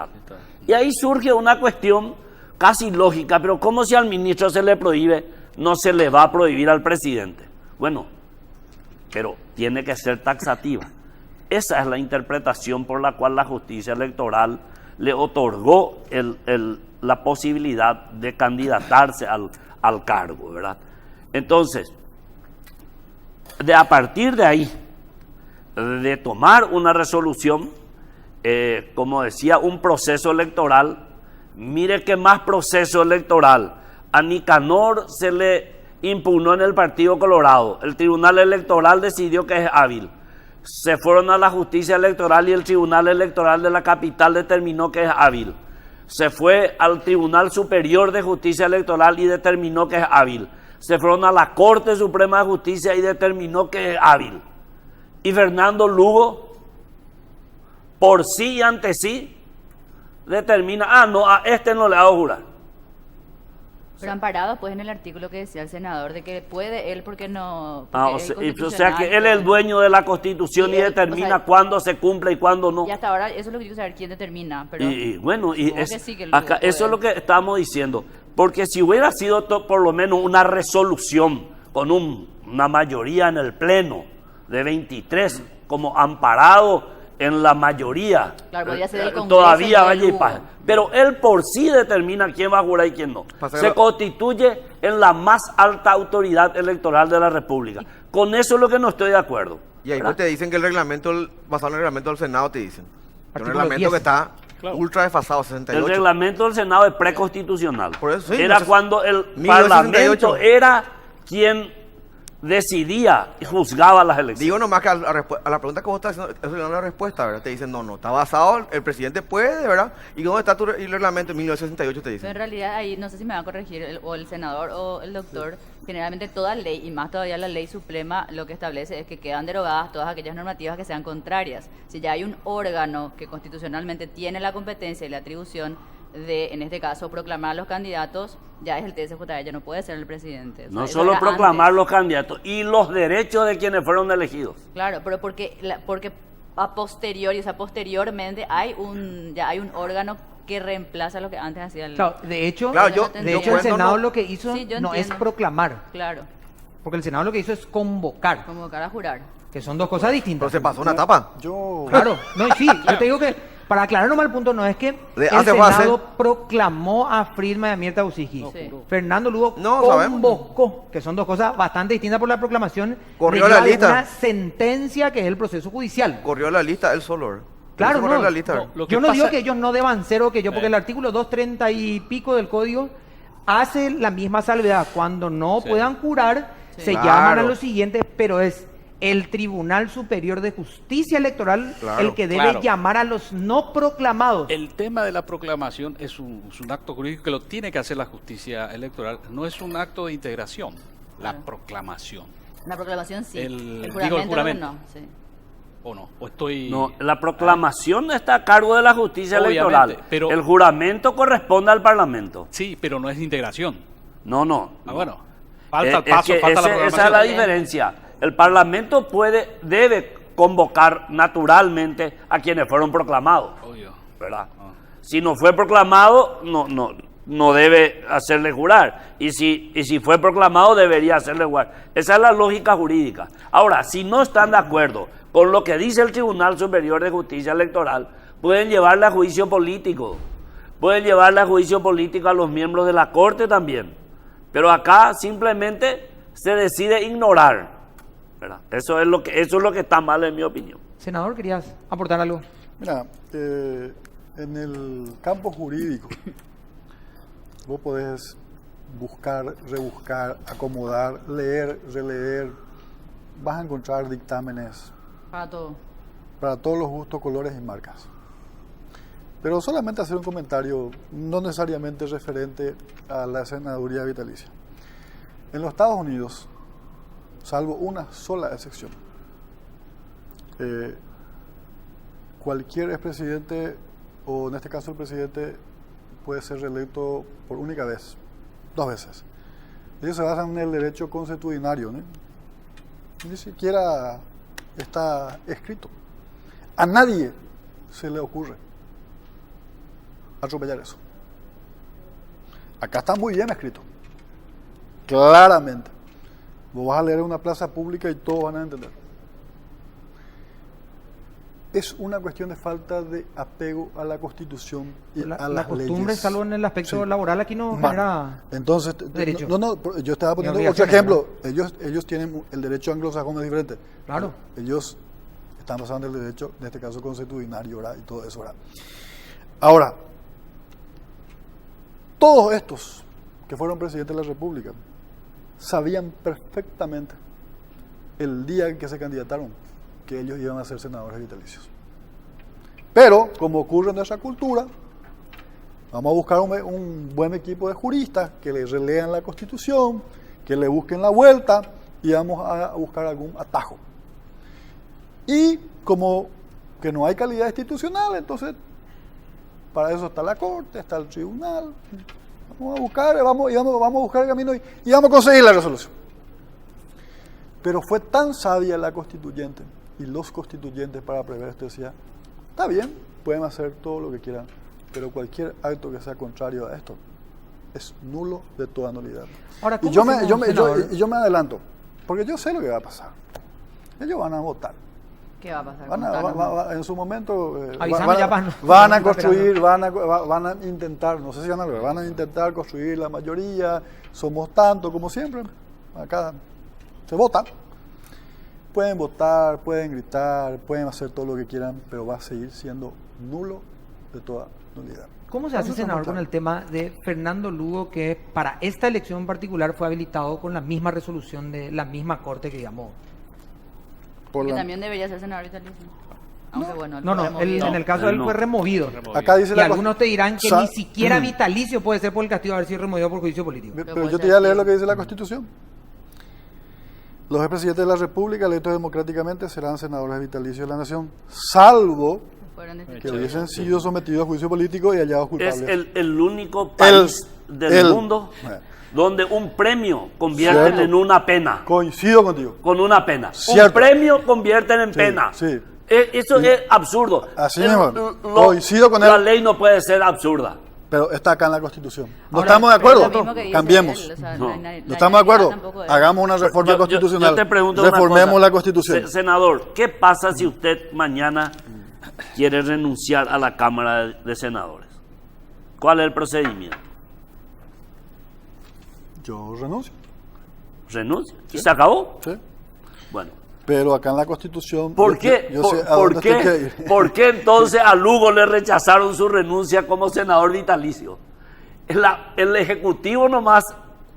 Y ahí surge una cuestión casi lógica, pero ¿cómo si al ministro se le prohíbe, no se le va a prohibir al presidente? Bueno, pero tiene que ser taxativa. Esa es la interpretación por la cual la justicia electoral le otorgó la posibilidad de candidatarse al cargo, ¿verdad? Entonces, a partir de ahí, de tomar una resolución, como decía, un proceso electoral, mire qué más proceso electoral. A Nicanor se le impugnó en el Partido Colorado. El Tribunal Electoral decidió que es hábil. Se fueron a la justicia electoral y el Tribunal Electoral de la capital determinó que es hábil. Se fue al Tribunal Superior de Justicia Electoral y determinó que es hábil. Se fueron a la Corte Suprema de Justicia y determinó que es hábil. Y Fernando Lugo, por sí y ante sí, determina, no, a este no le hago jurar. Pero amparado pues en el artículo que decía el senador de que puede él porque no... O porque sea, es o sea que él es el constitucional, dueño de la Constitución Y y él, determina o sea, cuándo se cumple y cuándo no. Y hasta ahora eso es lo que quiero saber quién determina. Pero Y bueno, y supongo es, que sí que él acá, puede. eso es lo que estamos diciendo. Porque si hubiera sido por lo menos una resolución con una mayoría en el Pleno de 23, como amparado en la mayoría, Claro, podría ser el Congreso, todavía no el vaya y Lugo. pase. Pero él por sí determina quién va a jurar y quién no. Pasa que Se lo- constituye en la más alta autoridad electoral de la República. Con eso es lo que no estoy de acuerdo. Y ahí ¿verdad? pues te dicen que el reglamento, basado en el reglamento del Senado, te dicen. Que un Artículo reglamento 10. que está Claro. ultra desfasado, El 68. reglamento del Senado es preconstitucional. Por eso, sí, era no sé- cuando el 1968. Parlamento era quien decidía y juzgaba las elecciones. Digo nomás que a la pregunta que vos estás haciendo, eso es una respuesta, ¿verdad? Te dicen, no, está basado, el presidente puede, ¿verdad? ¿Y dónde está el reglamento? En 1968 te Pero en dicen. realidad ahí, no sé si me va a corregir o el senador o el doctor, generalmente toda ley, y más todavía la ley suprema, lo que establece es que quedan derogadas todas aquellas normativas que sean contrarias. Si ya hay un órgano que constitucionalmente tiene la competencia y la atribución de, en este caso, proclamar a los candidatos, ya es el TSJE, ya no puede ser el presidente. O sea, No eso solo era proclamar antes. los candidatos y los derechos de quienes fueron elegidos. Claro, pero porque a posteriori, o sea, posteriormente ya hay un órgano que reemplaza lo que antes hacía el... Claro, de hecho, Claro, yo de hecho el cuento, Senado no- lo que hizo Sí, yo no es entiendo. proclamar, Claro, porque el Senado lo que hizo es convocar, convocar a jurar. que son dos cosas Pero distintas. se pasó una etapa. Yo, Claro, no, y sí, yo te digo que, para aclarar nomás el punto, no es que el hace fácil. Senado proclamó a Friedman y a Mirta Busicki. Sí. Fernando Lugo No, sabemos. convocó, que son dos cosas bastante distintas por la proclamación. Corrió deriva la de lista. una sentencia que es el proceso judicial. Corrió la lista él solo. ¿verdad? Claro, Él se corrió no. la lista. No, lo que Yo no digo pasa- que ellos no deban ser o que yo, porque el artículo 230 y pico del código hace la misma salvedad. Cuando no Sí. puedan jurar, Sí. se Claro. llaman a lo siguiente, pero es el Tribunal Superior de Justicia Electoral Claro, el que debe claro. llamar a los no proclamados. El tema de la proclamación es un acto jurídico que lo tiene que hacer la justicia electoral, no es un acto de integración, la proclamación. La proclamación sí, El- el digo, el juramento, juramento. no, sí. ¿O no? ¿O estoy...? No, la proclamación está a cargo de la justicia Obviamente, electoral. pero- El juramento corresponde al Parlamento. Sí, pero no es integración. No. Ah, bueno. Falta el Es paso, que falta la esa es programación. la diferencia. El Parlamento debe convocar naturalmente a quienes fueron proclamados, Obvio. ¿verdad? Ah. Si no fue proclamado, no debe hacerle jurar. Y si fue proclamado, debería hacerle jurar. Esa es la lógica jurídica. Ahora, si no están de acuerdo con lo que dice el Tribunal Superior de Justicia Electoral, pueden llevarle a juicio político. Pueden llevarle a juicio político a los miembros de la Corte también. Pero acá simplemente se decide ignorar, ¿verdad? Eso es lo que está mal en mi opinión. Senador, ¿querías aportar algo? mira, en el campo jurídico, vos podés buscar, rebuscar, acomodar, leer, releer, vas a encontrar dictámenes Para todo. para todos los gustos, colores y marcas. Pero solamente hacer un comentario, no necesariamente referente a la senaduría vitalicia. En los Estados Unidos, salvo una sola excepción, cualquier expresidente, o en este caso el presidente, puede ser reelecto por única vez, 2 veces. Ellos se basan en el derecho consuetudinario, ¿no? Ni siquiera está escrito. A nadie se le ocurre atropellar eso. Acá está muy bien escrito, claramente. Vos vas a leer en una plaza pública y todos van a entender. Es una cuestión de falta de apego a la Constitución y a La las costumbre, leyes. salvo en el aspecto Sí. laboral, aquí no Ma- genera... Entonces, derecho. yo estaba poniendo Ni otro obligaciones, ejemplo. Ellos tienen el derecho anglosajón es diferente. Claro. Ellos están basando el derecho, en este caso consuetudinario, ¿verdad? Y todo eso, ¿verdad? Ahora, todos estos que fueron presidentes de la República sabían perfectamente el día en que se candidataron que ellos iban a ser senadores vitalicios. Pero, como ocurre en nuestra cultura, vamos a buscar un buen equipo de juristas que le relean la Constitución, que le busquen la vuelta y vamos a buscar algún atajo. Y como que no hay calidad institucional, entonces para eso está la Corte, está el Tribunal. Vamos a buscar, vamos a buscar el camino y vamos a conseguir la resolución. Pero fue tan sabia la constituyente y los constituyentes para prever esto, decía, está bien, pueden hacer todo lo que quieran, pero cualquier acto que sea contrario a esto es nulo de toda nulidad. Ahora, Y ¿cómo yo hacemos, senador? yo me adelanto, porque yo sé lo que va a pasar. Ellos van a votar. ¿Qué va a pasar? Van a- Contanos. en su momento Avísame ya para no- van a no estar construir, van a intentar, no sé si van a lograr, van a intentar construir la mayoría, somos tanto como siempre, acá se vota. Pueden votar, pueden gritar, pueden hacer todo lo que quieran, pero va a seguir siendo nulo de toda nulidad. ¿Cómo se hace, Eso está senador, muy con claro. el tema de Fernando Lugo, que para esta elección en particular fue habilitado con la misma resolución de la misma corte que llamó? Por Que la- también debería ser senador vitalicio. Aunque bueno, él No, fue no, él, removido. en el caso él de él no. fue removido. Acá dice Y la algunos te dirán que Sa- ni siquiera vitalicio puede ser por el castigo de haber sido removido por juicio político. Pero puede yo te ser voy a leer que- lo que dice la Constitución. los expresidentes de la República electos democráticamente serán senadores vitalicios de la nación, salvo Fueron que destituidos. hubiesen sido sometidos a juicio político y hallados Es culpables. el único país del mundo donde un premio convierten Cierto. en una pena. Coincido contigo. Con una pena. Cierto. Un premio convierten en Sí, pena. sí. Eso es absurdo. Así mismo. Coincido con La él. ley no puede ser absurda. Pero está acá en la Constitución. ¿No Ahora, estamos de Pero acuerdo? lo mismo que dice Cambiemos. él, o sea, No. la ¿No estamos de acuerdo? tampoco es- Hagamos una reforma constitucional. Yo te pregunto una Reformemos cosa. la Constitución. Senador, ¿qué pasa si usted mañana quiere renunciar a la Cámara de Senadores? ¿Cuál es el procedimiento? Yo renuncio. ¿Renuncia? ¿Y se acabó? ¿Sí? Bueno. Pero acá en la Constitución. ¿Por qué? Yo sé a dónde estoy que ir. ¿Por qué entonces a Lugo le rechazaron su renuncia como senador vitalicio? El Ejecutivo nomás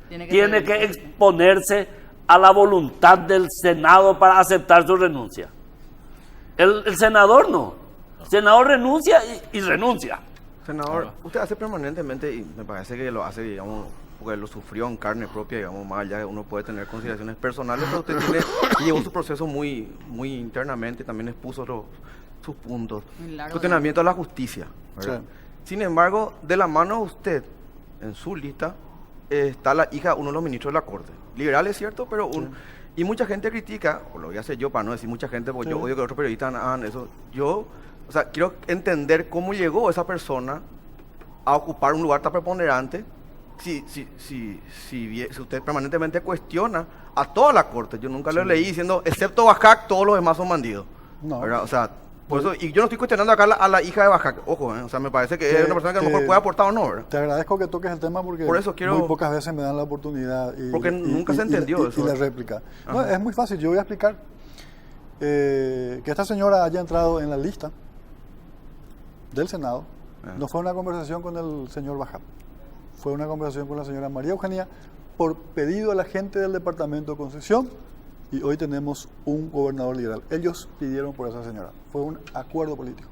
Tiene tiene que que exponerse a la voluntad del Senado para aceptar su renuncia. El senador no. El senador renuncia y renuncia. Senador, usted hace permanentemente, y me parece que lo hace, digamos, porque lo sufrió en carne propia, digamos, más allá de uno puede tener consideraciones personales, pero usted llevó su proceso muy internamente, también expuso sus puntos. Muy largo, Cuestionamiento a la justicia, ¿verdad? Sí. Sin embargo, de la mano de usted, en su lista, está la hija de uno de los ministros de la Corte. Liberal es cierto, pero y mucha gente critica, o lo voy a hacer yo para no decir mucha gente, porque yo odio que otros periodistas hagan eso. Yo, o sea, quiero entender cómo llegó esa persona a ocupar un lugar tan preponderante si usted permanentemente cuestiona a toda la Corte. Yo nunca lo leí diciendo, excepto Bajac, todos los demás son bandidos. No. ¿Verdad? O sea, por eso, y yo no estoy cuestionando acá a la hija de Bajac, ojo, o sea, me parece que es una persona que a lo mejor puede aportar o no, ¿verdad? Te agradezco que toques el tema porque Por eso quiero- muy pocas veces me dan la oportunidad. Porque nunca se entendió eso. Y la réplica. No, Ajá. es muy fácil, yo voy a explicar. Que esta señora haya entrado en la lista del Senado no fue una conversación con el señor Bajat, fue una conversación con la señora María Eugenia por pedido de la gente del Departamento de Concepción, y hoy tenemos un gobernador liberal. Ellos pidieron por esa señora, fue un acuerdo político.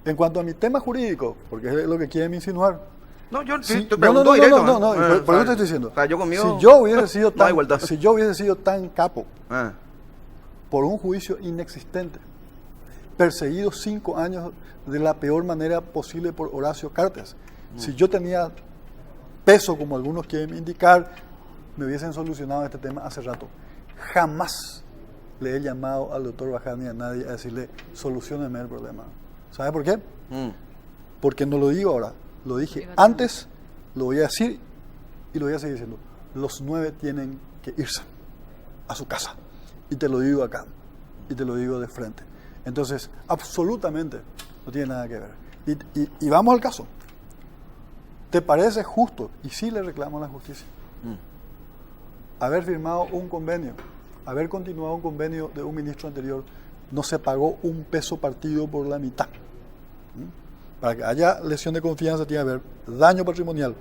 En cuanto a mi tema jurídico, porque es lo que quieren insinuar, No, yo sí, te pregunto no, directo. por eso te estoy diciendo. O sea, yo conmigo... Si yo hubiese sido no hay tan, vuelta. si yo hubiese sido tan capo Ah, por un juicio inexistente, perseguido 5 años de la peor manera posible por Horacio Cartes, si yo tenía peso, como algunos quieren indicar, me hubiesen solucionado este tema hace rato. Jamás le he llamado al doctor Bajat ni a nadie a decirle, solucióneme el problema. ¿Sabe por qué? Porque no lo digo ahora, lo dije antes, lo voy a decir y lo voy a seguir diciendo. Los 9 tienen que irse a su casa. Y te lo digo acá, y te lo digo de frente. Entonces, absolutamente no tiene nada que ver. Y vamos al caso. ¿Te parece justo? Y sí le reclamo a la justicia. Haber firmado un convenio, haber continuado un convenio de un ministro anterior, no se pagó un peso partido por la mitad. Para que haya lesión de confianza tiene que haber daño patrimonial.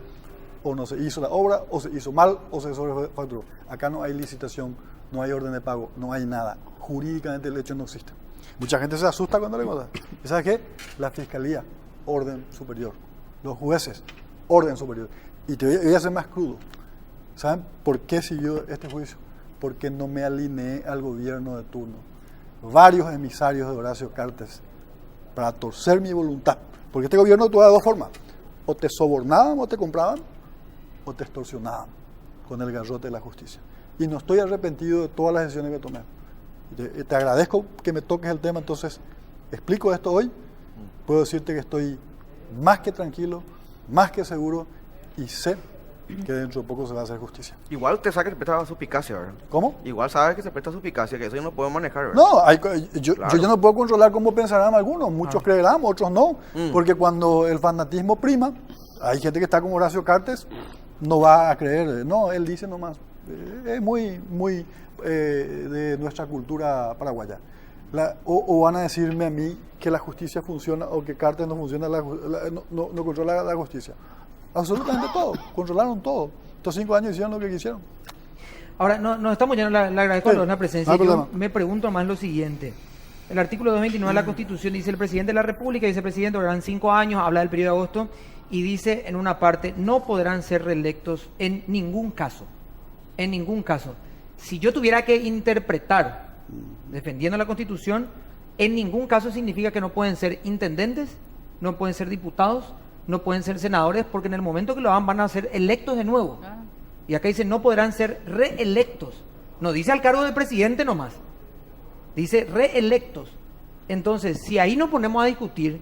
O no se hizo la obra, o se hizo mal, o se sobrefacturó. Acá no hay licitación, no hay orden de pago, no hay nada. Jurídicamente el hecho no existe. Mucha gente se asusta cuando le cuentan. ¿Y sabes qué? La fiscalía, orden superior. Los jueces, orden superior. Y te voy a ser más crudo. ¿Saben por qué siguió este juicio? Porque no me alineé al gobierno de turno. Varios emisarios de Horacio Cartes, para torcer mi voluntad. Porque este gobierno actúa de dos formas. O te sobornaban o te compraban, o te extorsionaban con el garrote de la justicia. Y no estoy arrepentido de todas las decisiones que tomé. Te agradezco que me toques el tema, entonces explico esto hoy. Puedo decirte que estoy más que tranquilo, más que seguro, y sé que dentro de poco se va a hacer justicia. igual usted sabe que se presta a suspicacia, ¿verdad? ¿Cómo? Igual sabe que se presta a suspicacia, que eso yo no puedo manejar, ¿verdad? No, yo Claro. no puedo controlar cómo pensarán algunos. Muchos creerán, otros no. Porque cuando el fanatismo prima, hay gente que está como Horacio Cartes, no va a creer. No, él dice nomás. Es muy de nuestra cultura paraguaya. O van a decirme a mí que la justicia funciona o que Cartes no funciona, no controla la justicia. Absolutamente todo. Controlaron todo. Estos 5 años hicieron lo que quisieron. Ahora, no estamos ya, le agradezco Sí, la presencia. no hay Yo problema. me pregunto más lo siguiente. El artículo 229 de la Constitución dice: el presidente de la República y vicepresidente durarán 5 años, habla del periodo de agosto, y dice en una parte, no podrán ser reelectos en ningún caso. En ningún caso. si yo tuviera que interpretar, defendiendo la Constitución, en ningún caso significa que no pueden ser intendentes, no pueden ser diputados, no pueden ser senadores, porque en el momento que lo hagan van a ser electos de nuevo. Y acá dice no podrán ser reelectos. No dice al cargo de presidente nomás, dice reelectos. Entonces, si ahí nos ponemos a discutir,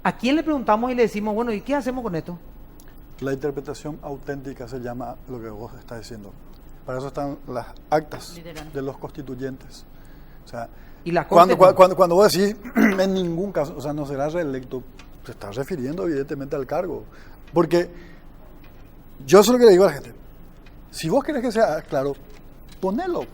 ¿a quién le preguntamos y le decimos, bueno, ¿y qué hacemos con esto? La interpretación auténtica se llama lo que vos estás diciendo. Para eso están las actas Literal. de los constituyentes. O sea, Y la Corte cuando vos decís, en ningún caso, o sea, no será reelecto, se está refiriendo evidentemente al cargo. Porque yo eso es lo que le digo a la gente. Si vos querés que sea claro, ponelo.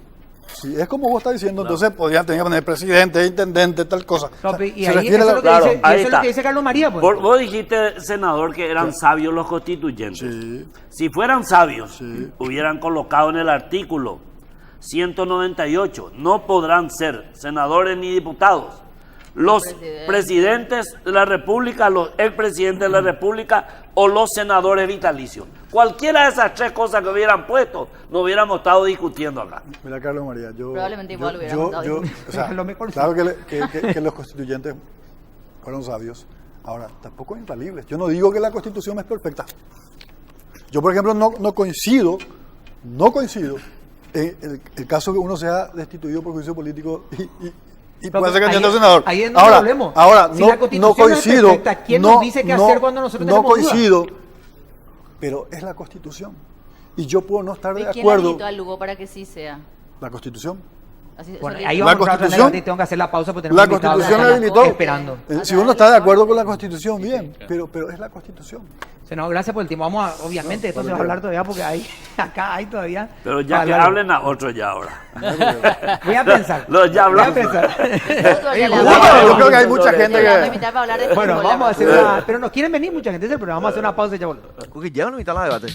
Si es como vos estás diciendo, entonces podrían tener que poner presidente, intendente, tal cosa. No, O sea, y se ahí refiere eso, a es la- lo que Claro, dice, y ahí eso es lo está. que dice Carlos María. Pues. Vos dijiste, senador, que eran sabios los constituyentes. Sí. Si fueran sabios, Sí. hubieran colocado en el artículo 198, no podrán ser senadores ni diputados los presidentes de la República, los expresidentes de la República o los senadores vitalicios. Cualquiera de esas tres cosas que hubieran puesto, no hubiéramos estado discutiendo acá. Mira, Carlos María, yo... Probablemente igual yo- hubiéramos estado yo- discutiendo. o sea, Lo mejor claro que los constituyentes fueron sabios. Ahora, tampoco infalibles. Yo no digo que la Constitución es perfecta. Yo, por ejemplo, no coincido en el caso que uno sea destituido por juicio político y pueda ser candidato a senador. Ahí es donde volvemos. Ahora, Si la no Constitución no es coincido. perfecta, ¿quién nos dice qué hacer cuando nosotros no tenemos dudas? coincido, pero es la Constitución. Y yo puedo no estar ¿Y de quién acuerdo. habilitó al Lugo para que sí sea? La Constitución. Así, Bueno, eso ahí le- vamos a La entrar otra vez en el Constitución- debate y tengo que hacer la pausa porque tenemos La un invitado Constitución que la está habilitó. esperando. Si uno está de acuerdo con la Constitución, bien, pero es la Constitución. Senador, gracias por el tiempo. Vamos a, obviamente, esto se va a hablar todavía porque acá hay todavía. Pero ya para que hablar. hablen a otros ya ahora. Voy a pensar. No, ya hablamos. Voy a pensar. Nosotros ya le Bueno, hablamos. yo creo que hay mucha gente Le vamos a que... invitar para hablar de Bueno, fútbol, vamos a hacer además. una. Pero nos quieren venir mucha gente, pero vamos a hacer una pausa y ya volvemos. Porque ya no invitan a debate.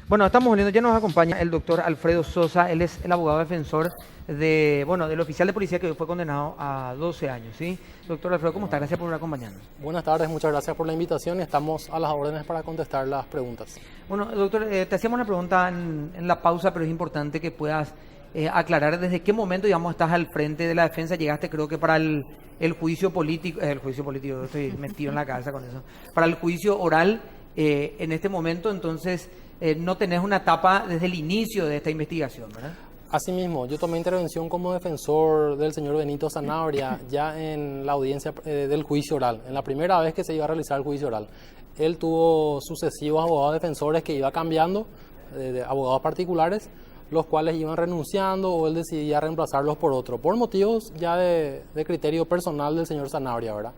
Bueno, estamos volviendo, ya nos acompaña el doctor Alfredo Sosa, él es el abogado defensor del oficial de policía que fue condenado a 12 años, ¿sí? Doctor Alfredo, ¿cómo está? Gracias por acompañarnos. Buenas tardes, muchas gracias por la invitación y estamos a las órdenes para contestar las preguntas. Bueno, doctor, te hacíamos una pregunta en la pausa, pero es importante que puedas aclarar desde qué momento, digamos, estás al frente de la defensa, llegaste creo que para el juicio político, estoy metido en la cabeza con eso, para el juicio oral en este momento, entonces no tenés una etapa desde el inicio de esta investigación, ¿verdad? Asimismo, yo tomé intervención como defensor del señor Benito Zanabria ya en la audiencia del juicio oral, en la primera vez que se iba a realizar el juicio oral. Él tuvo sucesivos abogados defensores que iba cambiando, de abogados particulares, los cuales iban renunciando o él decidía reemplazarlos por otro, por motivos ya de criterio personal del señor Zanabria, ¿verdad?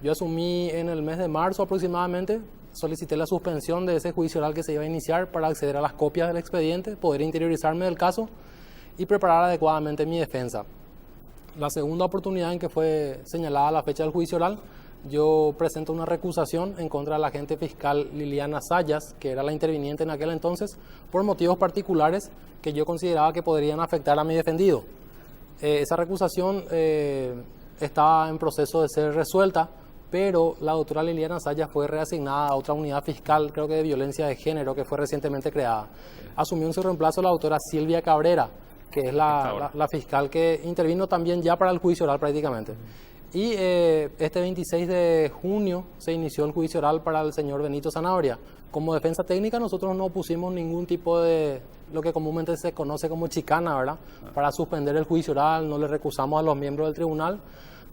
Yo asumí en el mes de marzo aproximadamente, solicité la suspensión de ese juicio oral que se iba a iniciar para acceder a las copias del expediente, poder interiorizarme del caso y preparar adecuadamente mi defensa. La segunda oportunidad en que fue señalada la fecha del juicio oral, yo presento una recusación en contra de la agente fiscal Liliana Sayas, que era la interviniente en aquel entonces, por motivos particulares que yo consideraba que podrían afectar a mi defendido. Esa recusación estaba en proceso de ser resuelta, pero la doctora Liliana Sayas fue reasignada a otra unidad fiscal, creo que de violencia de género, que fue recientemente creada. Asumió en su reemplazo la doctora Silvia Cabrera, que es la fiscal que intervino también ya para el juicio oral prácticamente. Y este 26 de junio se inició el juicio oral para el señor Benito Zanabria. Como defensa técnica nosotros no pusimos ningún tipo de lo que comúnmente se conoce como chicana, ¿verdad? Para suspender el juicio oral, no le recusamos a los miembros del tribunal.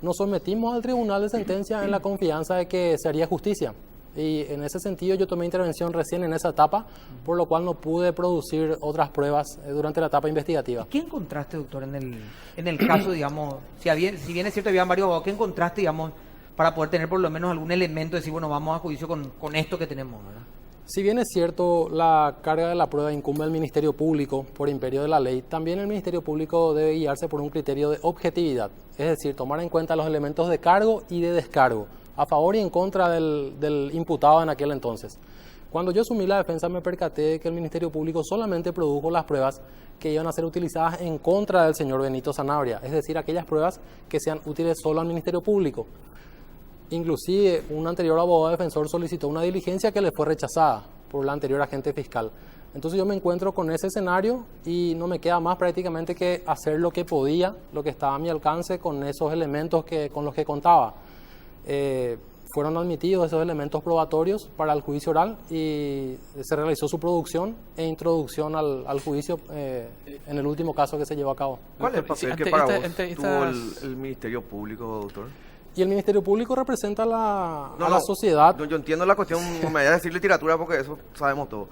Nos sometimos al tribunal de sentencia en la confianza de que se haría justicia. Y en ese sentido yo tomé intervención recién en esa etapa, por lo cual no pude producir otras pruebas durante la etapa investigativa. ¿Qué encontraste, doctor, en el caso, digamos, si bien es cierto, había varios abogados, ¿qué encontraste, digamos, para poder tener por lo menos algún elemento de decir, bueno, vamos a juicio con esto que tenemos, ¿verdad? Si bien es cierto, la carga de la prueba incumbe al Ministerio Público por imperio de la ley, también el Ministerio Público debe guiarse por un criterio de objetividad, es decir, tomar en cuenta los elementos de cargo y de descargo, a favor y en contra del imputado en aquel entonces. Cuando yo asumí la defensa me percaté de que el Ministerio Público solamente produjo las pruebas que iban a ser utilizadas en contra del señor Benito Zanabria, es decir, aquellas pruebas que sean útiles solo al Ministerio Público. Inclusive, un anterior abogado defensor solicitó una diligencia que le fue rechazada por la anterior agente fiscal. Entonces yo me encuentro con ese escenario y no me queda más prácticamente que hacer lo que podía, lo que estaba a mi alcance con esos elementos con los que contaba. Fueron admitidos esos elementos probatorios para el juicio oral y se realizó su producción e introducción al juicio en el último caso que se llevó a cabo. ¿Cuál es el papel que para vos tuvo el Ministerio Público, doctor? Y el Ministerio Público representa a la sociedad. Yo entiendo la cuestión, no me vayas a decir literatura porque eso sabemos todo.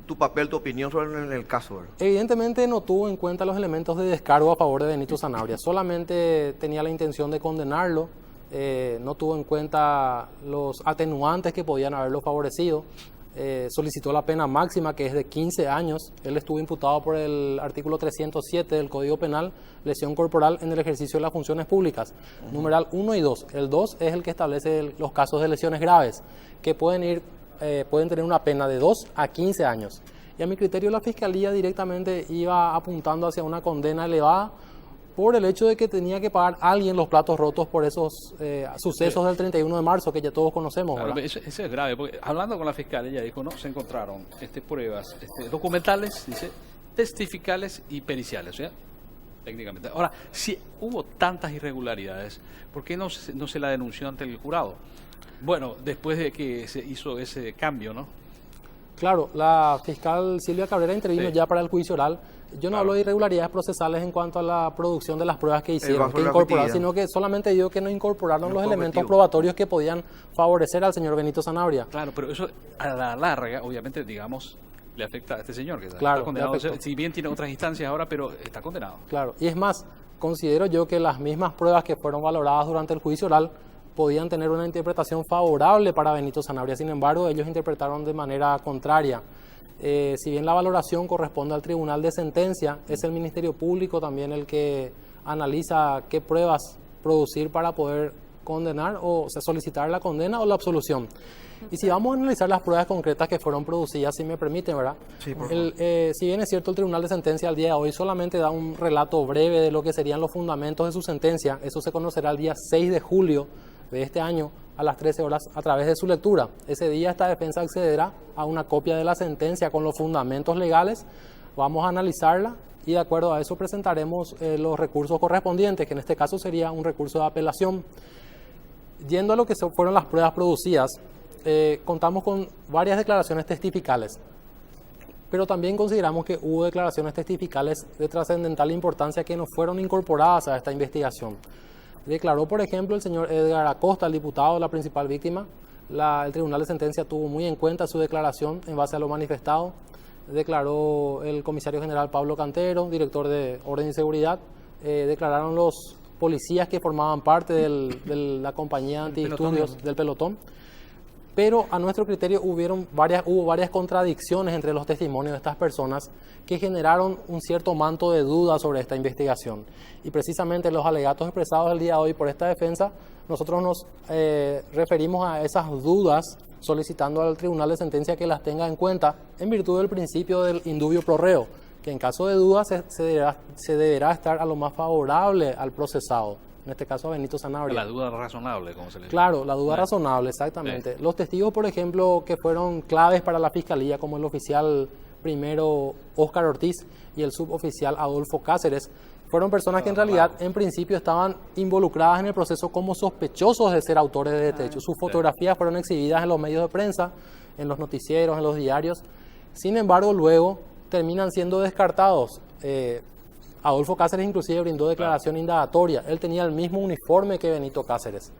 Tu papel, tu opinión sobre el caso, ¿verdad? Evidentemente no tuvo en cuenta los elementos de descargo a favor de Benito Zanabria, solamente tenía la intención de condenarlo, no tuvo en cuenta los atenuantes que podían haberlo favorecido, solicitó la pena máxima que es de 15 años, él estuvo imputado por el artículo 307 del Código Penal, lesión corporal en el ejercicio de las funciones públicas, numeral 1 y 2. El 2 es el que establece los casos de lesiones graves, que pueden tener una pena de 2 a 15 años. Y a mi criterio la Fiscalía directamente iba apuntando hacia una condena elevada por el hecho de que tenía que pagar alguien los platos rotos por esos sucesos del 31 de marzo que ya todos conocemos. Claro, eso es grave, porque hablando con la fiscal, ella dijo, no, se encontraron pruebas documentales, dice, testificales y periciales, o sea, técnicamente. Ahora, si hubo tantas irregularidades, ¿por qué no se la denunció ante el jurado? Bueno, después de que se hizo ese cambio, ¿no? Claro, la fiscal Silvia Cabrera intervino ya para el juicio oral. Yo no hablo de irregularidades procesales en cuanto a la producción de las pruebas que hicieron, que incorporaron, sino que solamente digo que no incorporaron los elementos probatorios que podían favorecer al señor Benito Zanabria. Claro, pero eso a la larga, obviamente, digamos, le afecta a este señor, que claro, está condenado. Si bien tiene otras instancias ahora, pero está condenado. Claro, y es más, considero yo que las mismas pruebas que fueron valoradas durante el juicio oral podían tener una interpretación favorable para Benito Zanabria. Sin embargo, ellos interpretaron de manera contraria. Si bien la valoración corresponde al Tribunal de Sentencia, es el Ministerio Público también el que analiza qué pruebas producir para poder condenar o solicitar la condena o la absolución. Y si vamos a analizar las pruebas concretas que fueron producidas, si me permiten, ¿verdad? Sí, por favor. Si bien es cierto, el Tribunal de Sentencia al día de hoy solamente da un relato breve de lo que serían los fundamentos de su sentencia. Eso se conocerá el día 6 de julio de este año a las 13 horas a través de su lectura. Ese día esta defensa accederá a una copia de la sentencia con los fundamentos legales. Vamos a analizarla y de acuerdo a eso presentaremos los recursos correspondientes, que en este caso sería un recurso de apelación. Yendo a lo que fueron las pruebas producidas, contamos con varias declaraciones testificales, pero también consideramos que hubo declaraciones testificales de trascendental importancia que no fueron incorporadas a esta investigación. Declaró, por ejemplo, el señor Edgar Acosta, el diputado, la principal víctima. El Tribunal de Sentencia tuvo muy en cuenta su declaración en base a lo manifestado. Declaró el comisario general Pablo Cantero, director de Orden y Seguridad. Declararon los policías que formaban parte de la compañía antidisturbios del pelotón. Pero a nuestro criterio hubo varias contradicciones entre los testimonios de estas personas que generaron un cierto manto de duda sobre esta investigación. Y precisamente los alegatos expresados el día de hoy por esta defensa, nosotros nos referimos a esas dudas solicitando al Tribunal de Sentencia que las tenga en cuenta en virtud del principio del indubio pro reo, que en caso de dudas se deberá estar a lo más favorable al procesado. En este caso a Benito Zanabria. La duda razonable, como se le dice. Claro, la duda razonable, exactamente. Los testigos, por ejemplo, que fueron claves para la Fiscalía, como el oficial primero Óscar Ortiz y el suboficial Adolfo Cáceres, fueron personas que en realidad, en principio, estaban involucradas en el proceso como sospechosos de ser autores de este hecho. Sus fotografías fueron exhibidas en los medios de prensa, en los noticieros, en los diarios. Sin embargo, luego terminan siendo descartados. Adolfo Cáceres inclusive brindó declaración indagatoria. Él tenía el mismo uniforme que Benito Cáceres.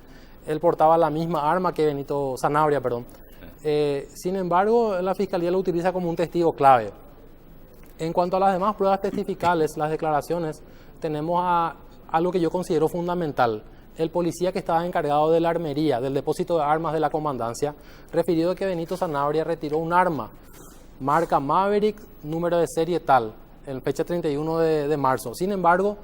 Él portaba la misma arma que Benito Zanabria, perdón. Sin embargo, la Fiscalía lo utiliza como un testigo clave. En cuanto a las demás pruebas testificales, las declaraciones, tenemos a algo que yo considero fundamental. El policía que estaba encargado de la armería, del depósito de armas de la comandancia, refirió que Benito Zanabria retiró un arma, marca Maverick, número de serie tal, en fecha 31 de marzo. Sin embargo,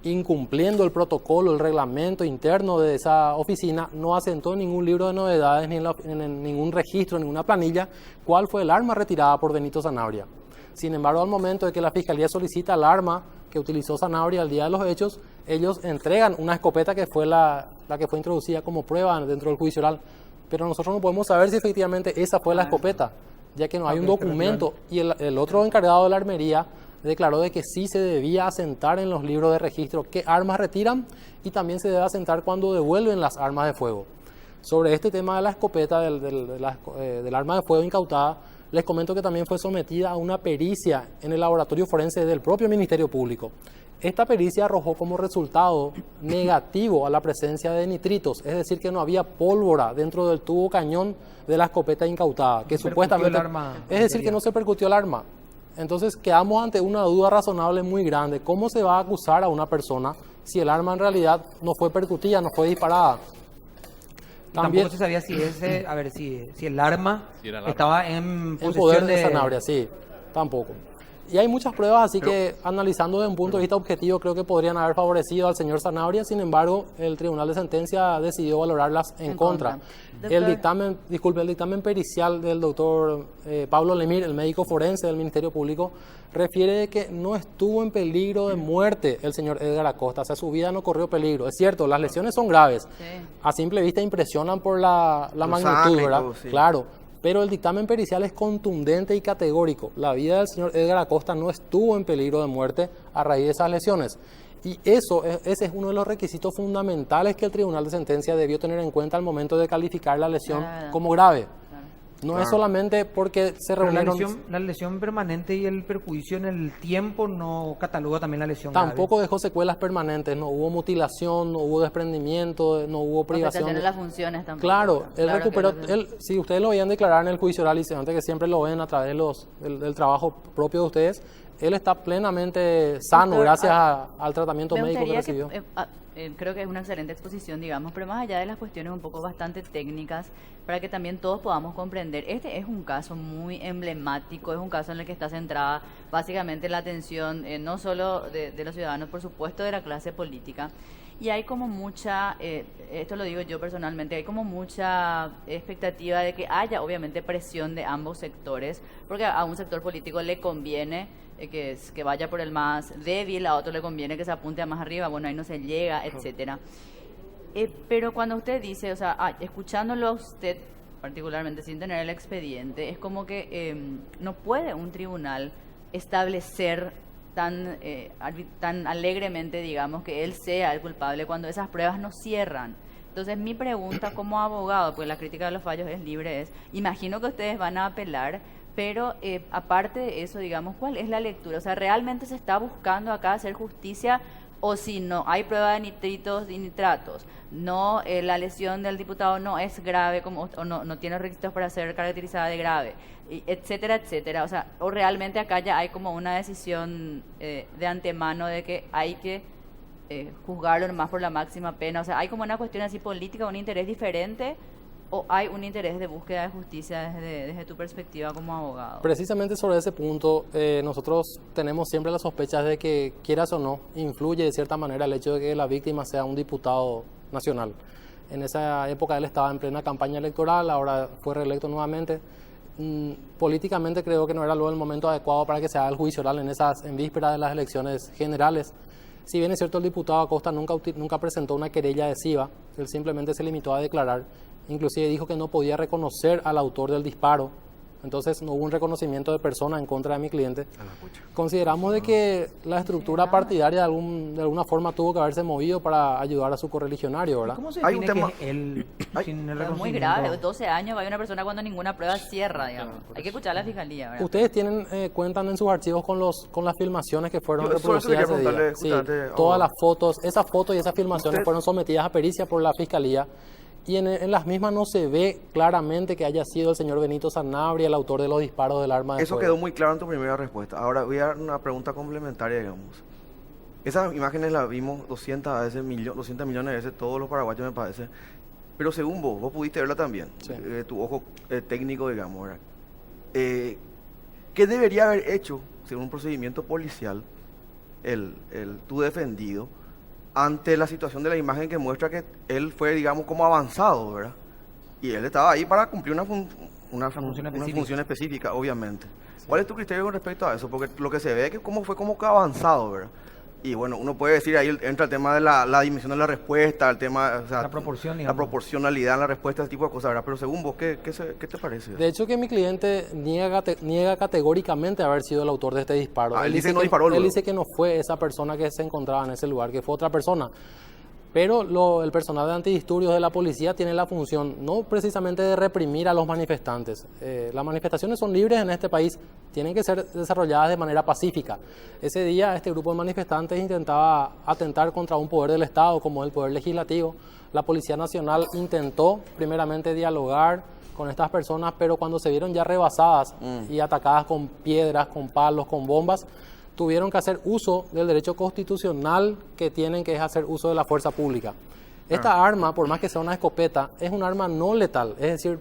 incumpliendo el protocolo, el reglamento interno de esa oficina, no asentó en ningún libro de novedades ni en ningún registro, ninguna planilla, cuál fue el arma retirada por Benito Zanabria. Sin embargo, al momento de que la Fiscalía solicita el arma que utilizó Zanabria al día de los hechos, ellos entregan una escopeta que fue la que fue introducida como prueba dentro del juicio oral. Pero nosotros no podemos saber si efectivamente esa fue la escopeta, ya que no hay un documento. Y el otro encargado de la armería declaró de que sí se debía asentar en los libros de registro qué armas retiran y también se debe asentar cuando devuelven las armas de fuego. Sobre este tema de la escopeta, del arma de fuego incautada, les comento que también fue sometida a una pericia en el laboratorio forense del propio Ministerio Público. Esta pericia arrojó como resultado negativo a la presencia de nitritos, es decir, que no había pólvora dentro del tubo cañón de la escopeta incautada, que supuestamente, es decir, que no se percutió el arma. Entonces quedamos ante una duda razonable muy grande. ¿Cómo se va a acusar a una persona si el arma en realidad no fue percutida, no fue disparada? También se sabía si si el arma estaba en poder de Zanabria, sí, tampoco. Y hay muchas pruebas, así que analizando desde un punto de vista objetivo, creo que podrían haber favorecido al señor Zanabria. Sin embargo, el Tribunal de Sentencia decidió valorarlas en contra. El dictamen pericial del doctor Pablo Lemir, el médico forense del Ministerio Público, refiere que no estuvo en peligro de muerte el señor Edgar Acosta, o sea, su vida no corrió peligro. Es cierto, las lesiones son graves, a simple vista impresionan por la magnitud, ¿verdad? Todo, sí. Claro. Pero el dictamen pericial es contundente y categórico. La vida del señor Edgar Acosta no estuvo en peligro de muerte a raíz de esas lesiones. Y ese es uno de los requisitos fundamentales que el Tribunal de Sentencia debió tener en cuenta al momento de calificar la lesión como grave. No es solamente porque se reunieron... La lesión permanente y el perjuicio en el tiempo no cataloga también la lesión Tampoco grave. Dejó secuelas permanentes, no hubo mutilación, no hubo desprendimiento, no hubo privación. Porque las funciones tampoco. Claro, él recuperó, si ustedes lo veían declarar en el juicio oral y se nota que siempre lo ven a través del trabajo propio de ustedes, él está plenamente sano. Doctor, gracias al tratamiento médico que recibió. Creo que es una excelente exposición, digamos, pero más allá de las cuestiones un poco bastante técnicas, para que también todos podamos comprender, este es un caso muy emblemático, es un caso en el que está centrada básicamente la atención no solo de los ciudadanos, por supuesto de la clase política, y hay como mucha, esto lo digo yo personalmente, hay como mucha expectativa de que haya obviamente presión de ambos sectores, porque a un sector político le conviene que vaya por el más débil, a otro le conviene que se apunte a más arriba, bueno, ahí no se llega, etcétera. Pero cuando usted dice, o sea, escuchándolo a usted particularmente sin tener el expediente, es como que no puede un tribunal establecer tan alegremente, digamos, que él sea el culpable cuando esas pruebas no cierran. Entonces mi pregunta como abogado, pues la crítica de los fallos es libre, imagino que ustedes van a apelar, pero aparte de eso, digamos, ¿cuál es la lectura? O sea, ¿realmente se está buscando acá hacer justicia o si no hay prueba de nitritos y nitratos? No, la lesión del diputado no es grave o no tiene requisitos para ser caracterizada de grave, etcétera, etcétera. O sea, o realmente acá ya hay como una decisión de antemano de que hay que juzgarlo nomás por la máxima pena. O sea, hay como una cuestión así política, un interés diferente. ¿O hay un interés de búsqueda de justicia desde tu perspectiva como abogado? Precisamente sobre ese punto, nosotros tenemos siempre la sospecha de que, quieras o no, influye de cierta manera el hecho de que la víctima sea un diputado nacional. En esa época él estaba en plena campaña electoral, ahora fue reelecto nuevamente. Políticamente creo que no era luego el momento adecuado para que se haga el juicio oral en vísperas de las elecciones generales. Si bien es cierto, el diputado Acosta nunca presentó una querella adhesiva, él simplemente se limitó a declarar. Inclusive dijo que no podía reconocer al autor del disparo, entonces no hubo un reconocimiento de persona en contra de mi cliente. Consideramos de que la estructura partidaria de alguna forma tuvo que haberse movido para ayudar a su correligionario, ¿verdad? ¿Cómo se define que es él sin el reconocimiento? Es muy grave, 12 años hay una persona cuando ninguna prueba cierra, digamos. Hay que escuchar a la fiscalía, ¿verdad? Ustedes cuentan en sus archivos con las filmaciones que fueron reproducidas ese día. Sí, todas las fotos, esas fotos y esas filmaciones fueron sometidas a pericia por la fiscalía. Y en las mismas no se ve claramente que haya sido el señor Benito Zanabria el autor de los disparos del arma de fuego. Eso quedó muy claro en tu primera respuesta. Ahora voy a dar una pregunta complementaria, digamos. Esas imágenes las vimos 200 millones de veces, todos los paraguayos me parece. Pero según vos pudiste verla también, sí. Tu ojo técnico, digamos, ¿verdad? ¿Qué debería haber hecho, según un procedimiento policial, tu defendido, ante la situación de la imagen que muestra que él fue, digamos, como avanzado, ¿verdad? Y él estaba ahí para cumplir una función específica, obviamente. ¿Cuál es tu criterio con respecto a eso? Porque lo que se ve es que fue como que avanzado, ¿verdad? Y bueno, uno puede decir, ahí entra el tema de la dimensión de la respuesta, el tema, o sea, La proporción, la digamos. proporcionalidad en la respuesta, ese tipo de cosas, ¿verdad? Pero según vos, ¿qué te parece? De hecho, que mi cliente niega categóricamente haber sido el autor de este disparo. Él dice que no disparó él luego. dice que no fue esa persona que se encontraba en ese lugar, que fue otra persona. Pero el personal de antidisturbios de la policía tiene la función no precisamente de reprimir a los manifestantes. Las manifestaciones son libres en este país, tienen que ser desarrolladas de manera pacífica. Ese día este grupo de manifestantes intentaba atentar contra un poder del Estado como el poder legislativo. La Policía Nacional intentó primeramente dialogar con estas personas, pero cuando se vieron ya rebasadas y atacadas con piedras, con palos, con bombas, tuvieron que hacer uso del derecho constitucional que tienen, que es hacer uso de la fuerza pública. Esta arma, por más que sea una escopeta, es un arma no letal, es decir,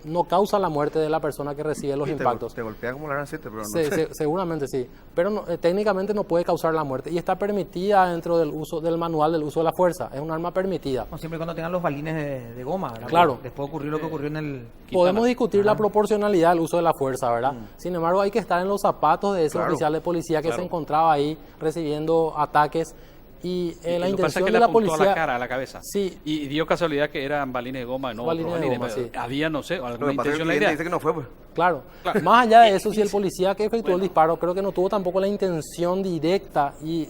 no causa la muerte de la persona que recibe los impactos. Te golpea como la gran 7, pero no. Seguramente sí, pero técnicamente no puede causar la muerte y está permitida dentro del manual del uso de la fuerza, es un arma permitida. O siempre y cuando tengan los balines de goma, ¿verdad? Claro. Después ocurrió lo que ocurrió en el... Podemos discutir la proporcionalidad del uso de la fuerza, ¿verdad? Sin embargo, hay que estar en los zapatos de ese oficial de policía que se encontraba ahí recibiendo ataques. Y la lo que pasa es intención que de le la apuntó policía... a la cara, a la cabeza. Sí. Y dio casualidad que eran balines de goma, no Balines otros de balines. goma, sí. Había, no sé, Lo alguna que pasa es que intención el la cliente idea. dice que no fue, pues. Claro. Más allá de eso, si el policía que efectuó el disparo creo que no tuvo tampoco la intención directa y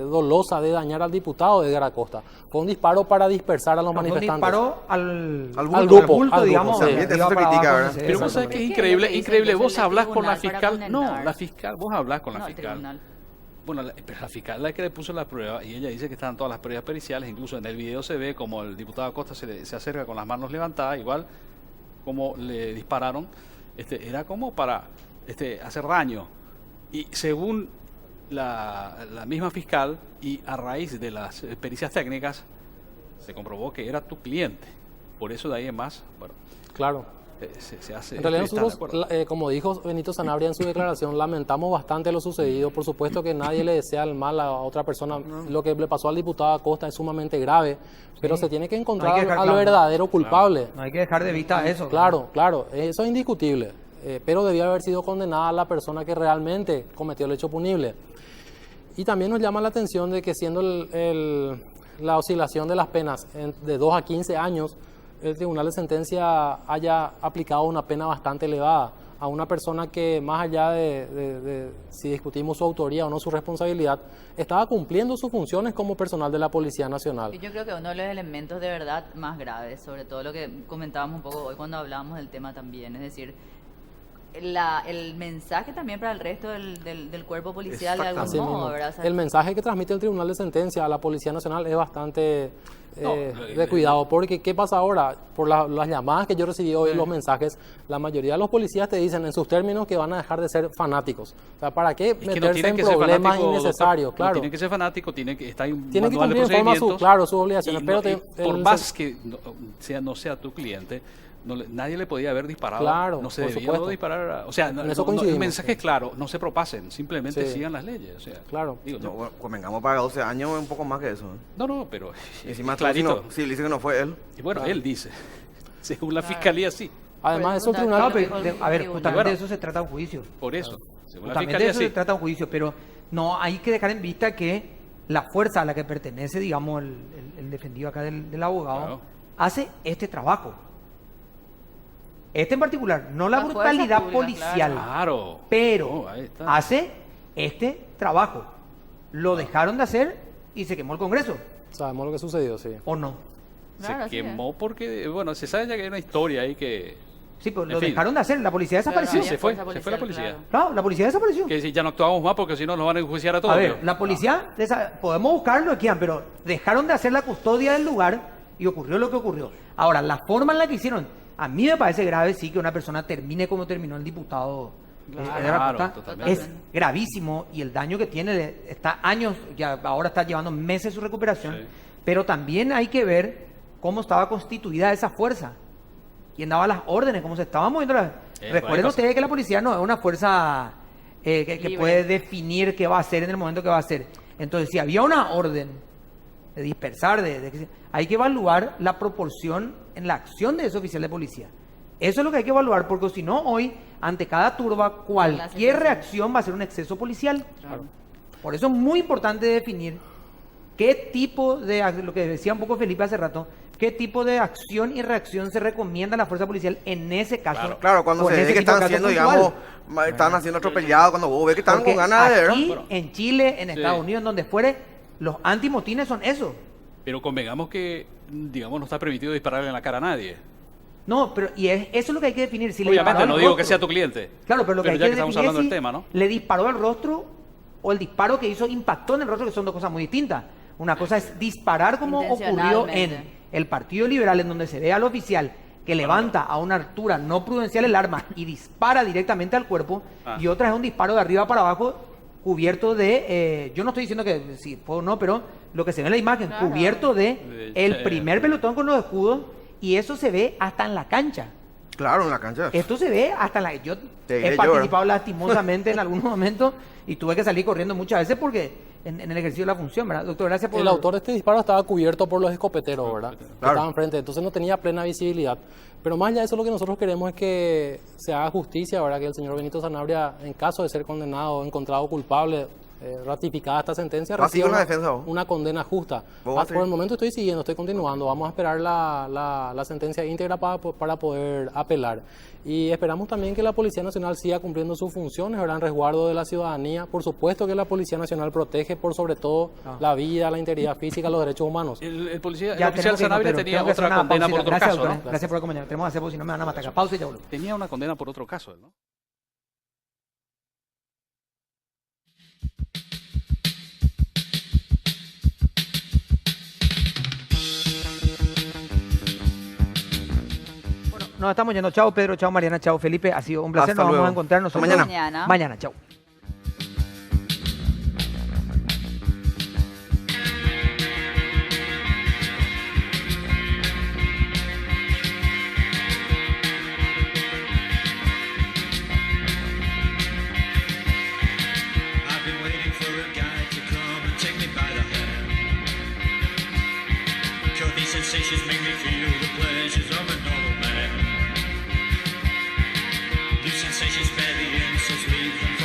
dolosa de dañar al diputado de Edgar Acosta. Fue un disparo para dispersar a los Fue un manifestantes. disparo al grupo, digamos. sí. que Eso iba se para critica, abajo, ¿verdad? sí, Pero vos sabés que es ¿Qué increíble, es lo que dice increíble. Vos entonces el hablás con la tribunal para fiscal. No, condenar? la fiscal, vos hablás con la No, el fiscal. tribunal. Bueno, pero la fiscal la que le puso la prueba y ella dice que estaban todas las pruebas periciales, incluso en el video se ve como el diputado Acosta se acerca con las manos levantadas, igual como le dispararon, era como para hacer daño. Y según la misma fiscal y a raíz de las pericias técnicas, se comprobó que era tu cliente. Por eso de ahí en más, bueno, Claro. se hace... En realidad está de nosotros, acuerdo. como dijo Benito Sanabria en su declaración, lamentamos bastante lo sucedido. Por supuesto que nadie le desea el mal a otra persona. Lo que le pasó al diputado Acosta es sumamente grave, pero se tiene que encontrar Hay que dejar al claro. verdadero culpable. No hay que dejar de vista eso. Claro, eso es indiscutible, pero debía haber sido condenada la persona que realmente cometió el hecho punible. Y también nos llama la atención de que siendo la oscilación de las penas de 2 a 15 años, el Tribunal de Sentencia haya aplicado una pena bastante elevada a una persona que, más allá de si discutimos su autoría o no, su responsabilidad, estaba cumpliendo sus funciones como personal de la Policía Nacional. Y yo creo que uno de los elementos de verdad más graves, sobre todo lo que comentábamos un poco hoy cuando hablábamos del tema también, es decir, el mensaje también para el resto del cuerpo policial de algún Así mismo. modo, ¿verdad? O sea, El mensaje que transmite el Tribunal de Sentencia a la Policía Nacional es bastante No, de cuidado, porque ¿qué pasa ahora? Por las llamadas que yo recibí hoy, los mensajes, la mayoría de los policías te dicen en sus términos que van a dejar de ser fanáticos. O sea, ¿para qué Es que no meterse tienen en que ser problemas fanáticos, innecesarios? doctor. Claro. No tienen que ser fanáticos, está ahí un Tienen que manual de cumplir en forma procedimientos. sus obligaciones. Y Pero por más que no sea tu cliente, nadie le podía haber disparado. Claro, no se por debía supuesto. disparar. O sea, En eso el coincidimos, mensaje es claro, no se propasen, simplemente Sí. sigan las leyes. O sea, Claro. digo, No, bueno, convengamos, para 12 años es un poco más que eso. no, pero Y encima, clarito. si le dice que no fue él. Y bueno, él dice, según la fiscalía sí, Además de eso, el Por eso tribunal... No, pero, a ver, Tribunal. justamente Bueno. de eso se trata un juicio. por eso. Según la Justamente de fiscalía eso sí. se trata un juicio, pero no hay que dejar en vista que la fuerza a la que pertenece, digamos, el defendido acá del abogado, Claro. hace este trabajo. Este en particular, no la La fuerza brutalidad pública, policial, Claro. pero No, ahí está. hace este trabajo. Lo dejaron de hacer y se quemó el Congreso, Sabemos lo que sucedió, sí. ¿o no? Claro, Se así es. quemó porque, bueno, se sabe ya que hay una historia ahí que... Sí, pues En lo fin. dejaron de hacer, la policía Pero no desapareció. había se fue fuerza la policial, policía. claro. Claro, la policía desapareció. Que si ya no actuamos más porque si no nos van a enjuiciar a todos. A ver, tío. la policía, podemos buscar lo que quieran, pero dejaron de hacer la custodia del lugar y ocurrió lo que ocurrió. Ahora, la forma en la que hicieron, a mí me parece grave, sí, que una persona termine como terminó el diputado Claro, Edgar Acosta. totalmente. Es gravísimo y el daño que tiene, está años, ya ahora está llevando meses su recuperación, Sí. pero también hay que ver cómo estaba constituida esa fuerza. Quién daba las órdenes, cómo se estaban moviendo las... Recuerden hay ustedes que la policía no es una fuerza que Libre. puede definir qué va a hacer en el momento que va a hacer. Entonces, si había una orden de dispersar, hay que evaluar la proporción en la acción de ese oficial de policía. Eso es lo que hay que evaluar, porque si no, hoy, ante cada turba, cualquier reacción va a ser un exceso policial. Claro. Por eso es muy importante definir qué tipo de, lo que decía un poco Felipe hace rato, qué tipo de acción y reacción se recomienda a la fuerza policial en ese caso. Claro, cuando o se en ve ese que tipo de están caso haciendo, puntual. digamos, están haciendo atropellados, cuando vos ves que están Porque con ganas de ver. aquí, en Chile, en Estados Unidos, en donde fuere, los antimotines son eso. Pero convengamos que, digamos, no está permitido dispararle en la cara a nadie. No, pero eso es lo que hay que definir. Si le Obviamente, disparó no al digo que rostro. sea tu cliente. Claro, pero lo que hay ya que que estamos definir hablando es del si tema, ¿no? le disparó al rostro o el disparo que hizo impactó en el rostro, que son dos cosas muy distintas. Una cosa es disparar como ocurrió en el Partido Liberal, en donde se ve al oficial que levanta a una altura no prudencial el arma y dispara directamente al cuerpo, y otra es un disparo de arriba para abajo cubierto de, yo no estoy diciendo que sí, puedo no, pero lo que se ve en la imagen, cubierto de el primer pelotón con los escudos, y eso se ve hasta en la cancha. Claro, en la cancha. Esto se ve hasta en la... Yo diré he yo, participado lastimosamente en algunos momentos y tuve que salir corriendo muchas veces porque en el ejercicio de la función, ¿verdad? Doctor, gracias por... El autor de este disparo estaba cubierto por los escopeteros, ¿verdad? Que estaban enfrente, entonces no tenía plena visibilidad. Pero más allá de eso, lo que nosotros queremos es que se haga justicia, ¿verdad? Que el señor Benito Sanabria, en caso de ser condenado o encontrado culpable, ratificada esta sentencia, reciba una condena justa. Por el momento estoy siguiendo, estoy continuando. Vamos a esperar la sentencia íntegra para poder apelar. Y esperamos también que la Policía Nacional siga cumpliendo sus funciones, ¿verdad? En resguardo de la ciudadanía. Por supuesto que la Policía Nacional protege por sobre todo la vida, la integridad física, los derechos humanos. El oficial Sanabria tenía otra condena por otro gracias, caso, doctor, ¿no? Gracias por acompañarme. Tenemos que hacer, porque si no me van a matar acá. Pausa y ya vuelvo. Tenía una condena por otro caso, ¿no? Nos estamos yendo. Chao Pedro, chao Mariana, chao Felipe. Ha sido un placer. Hasta Nos luego. vamos a encontrar nosotros Mañana. Mañana, chao. I've been waiting for a guy to come and take me by the hand. 'Cause these sensations make me feel the pleasures of a normal man. These sensations spare the insults, leave them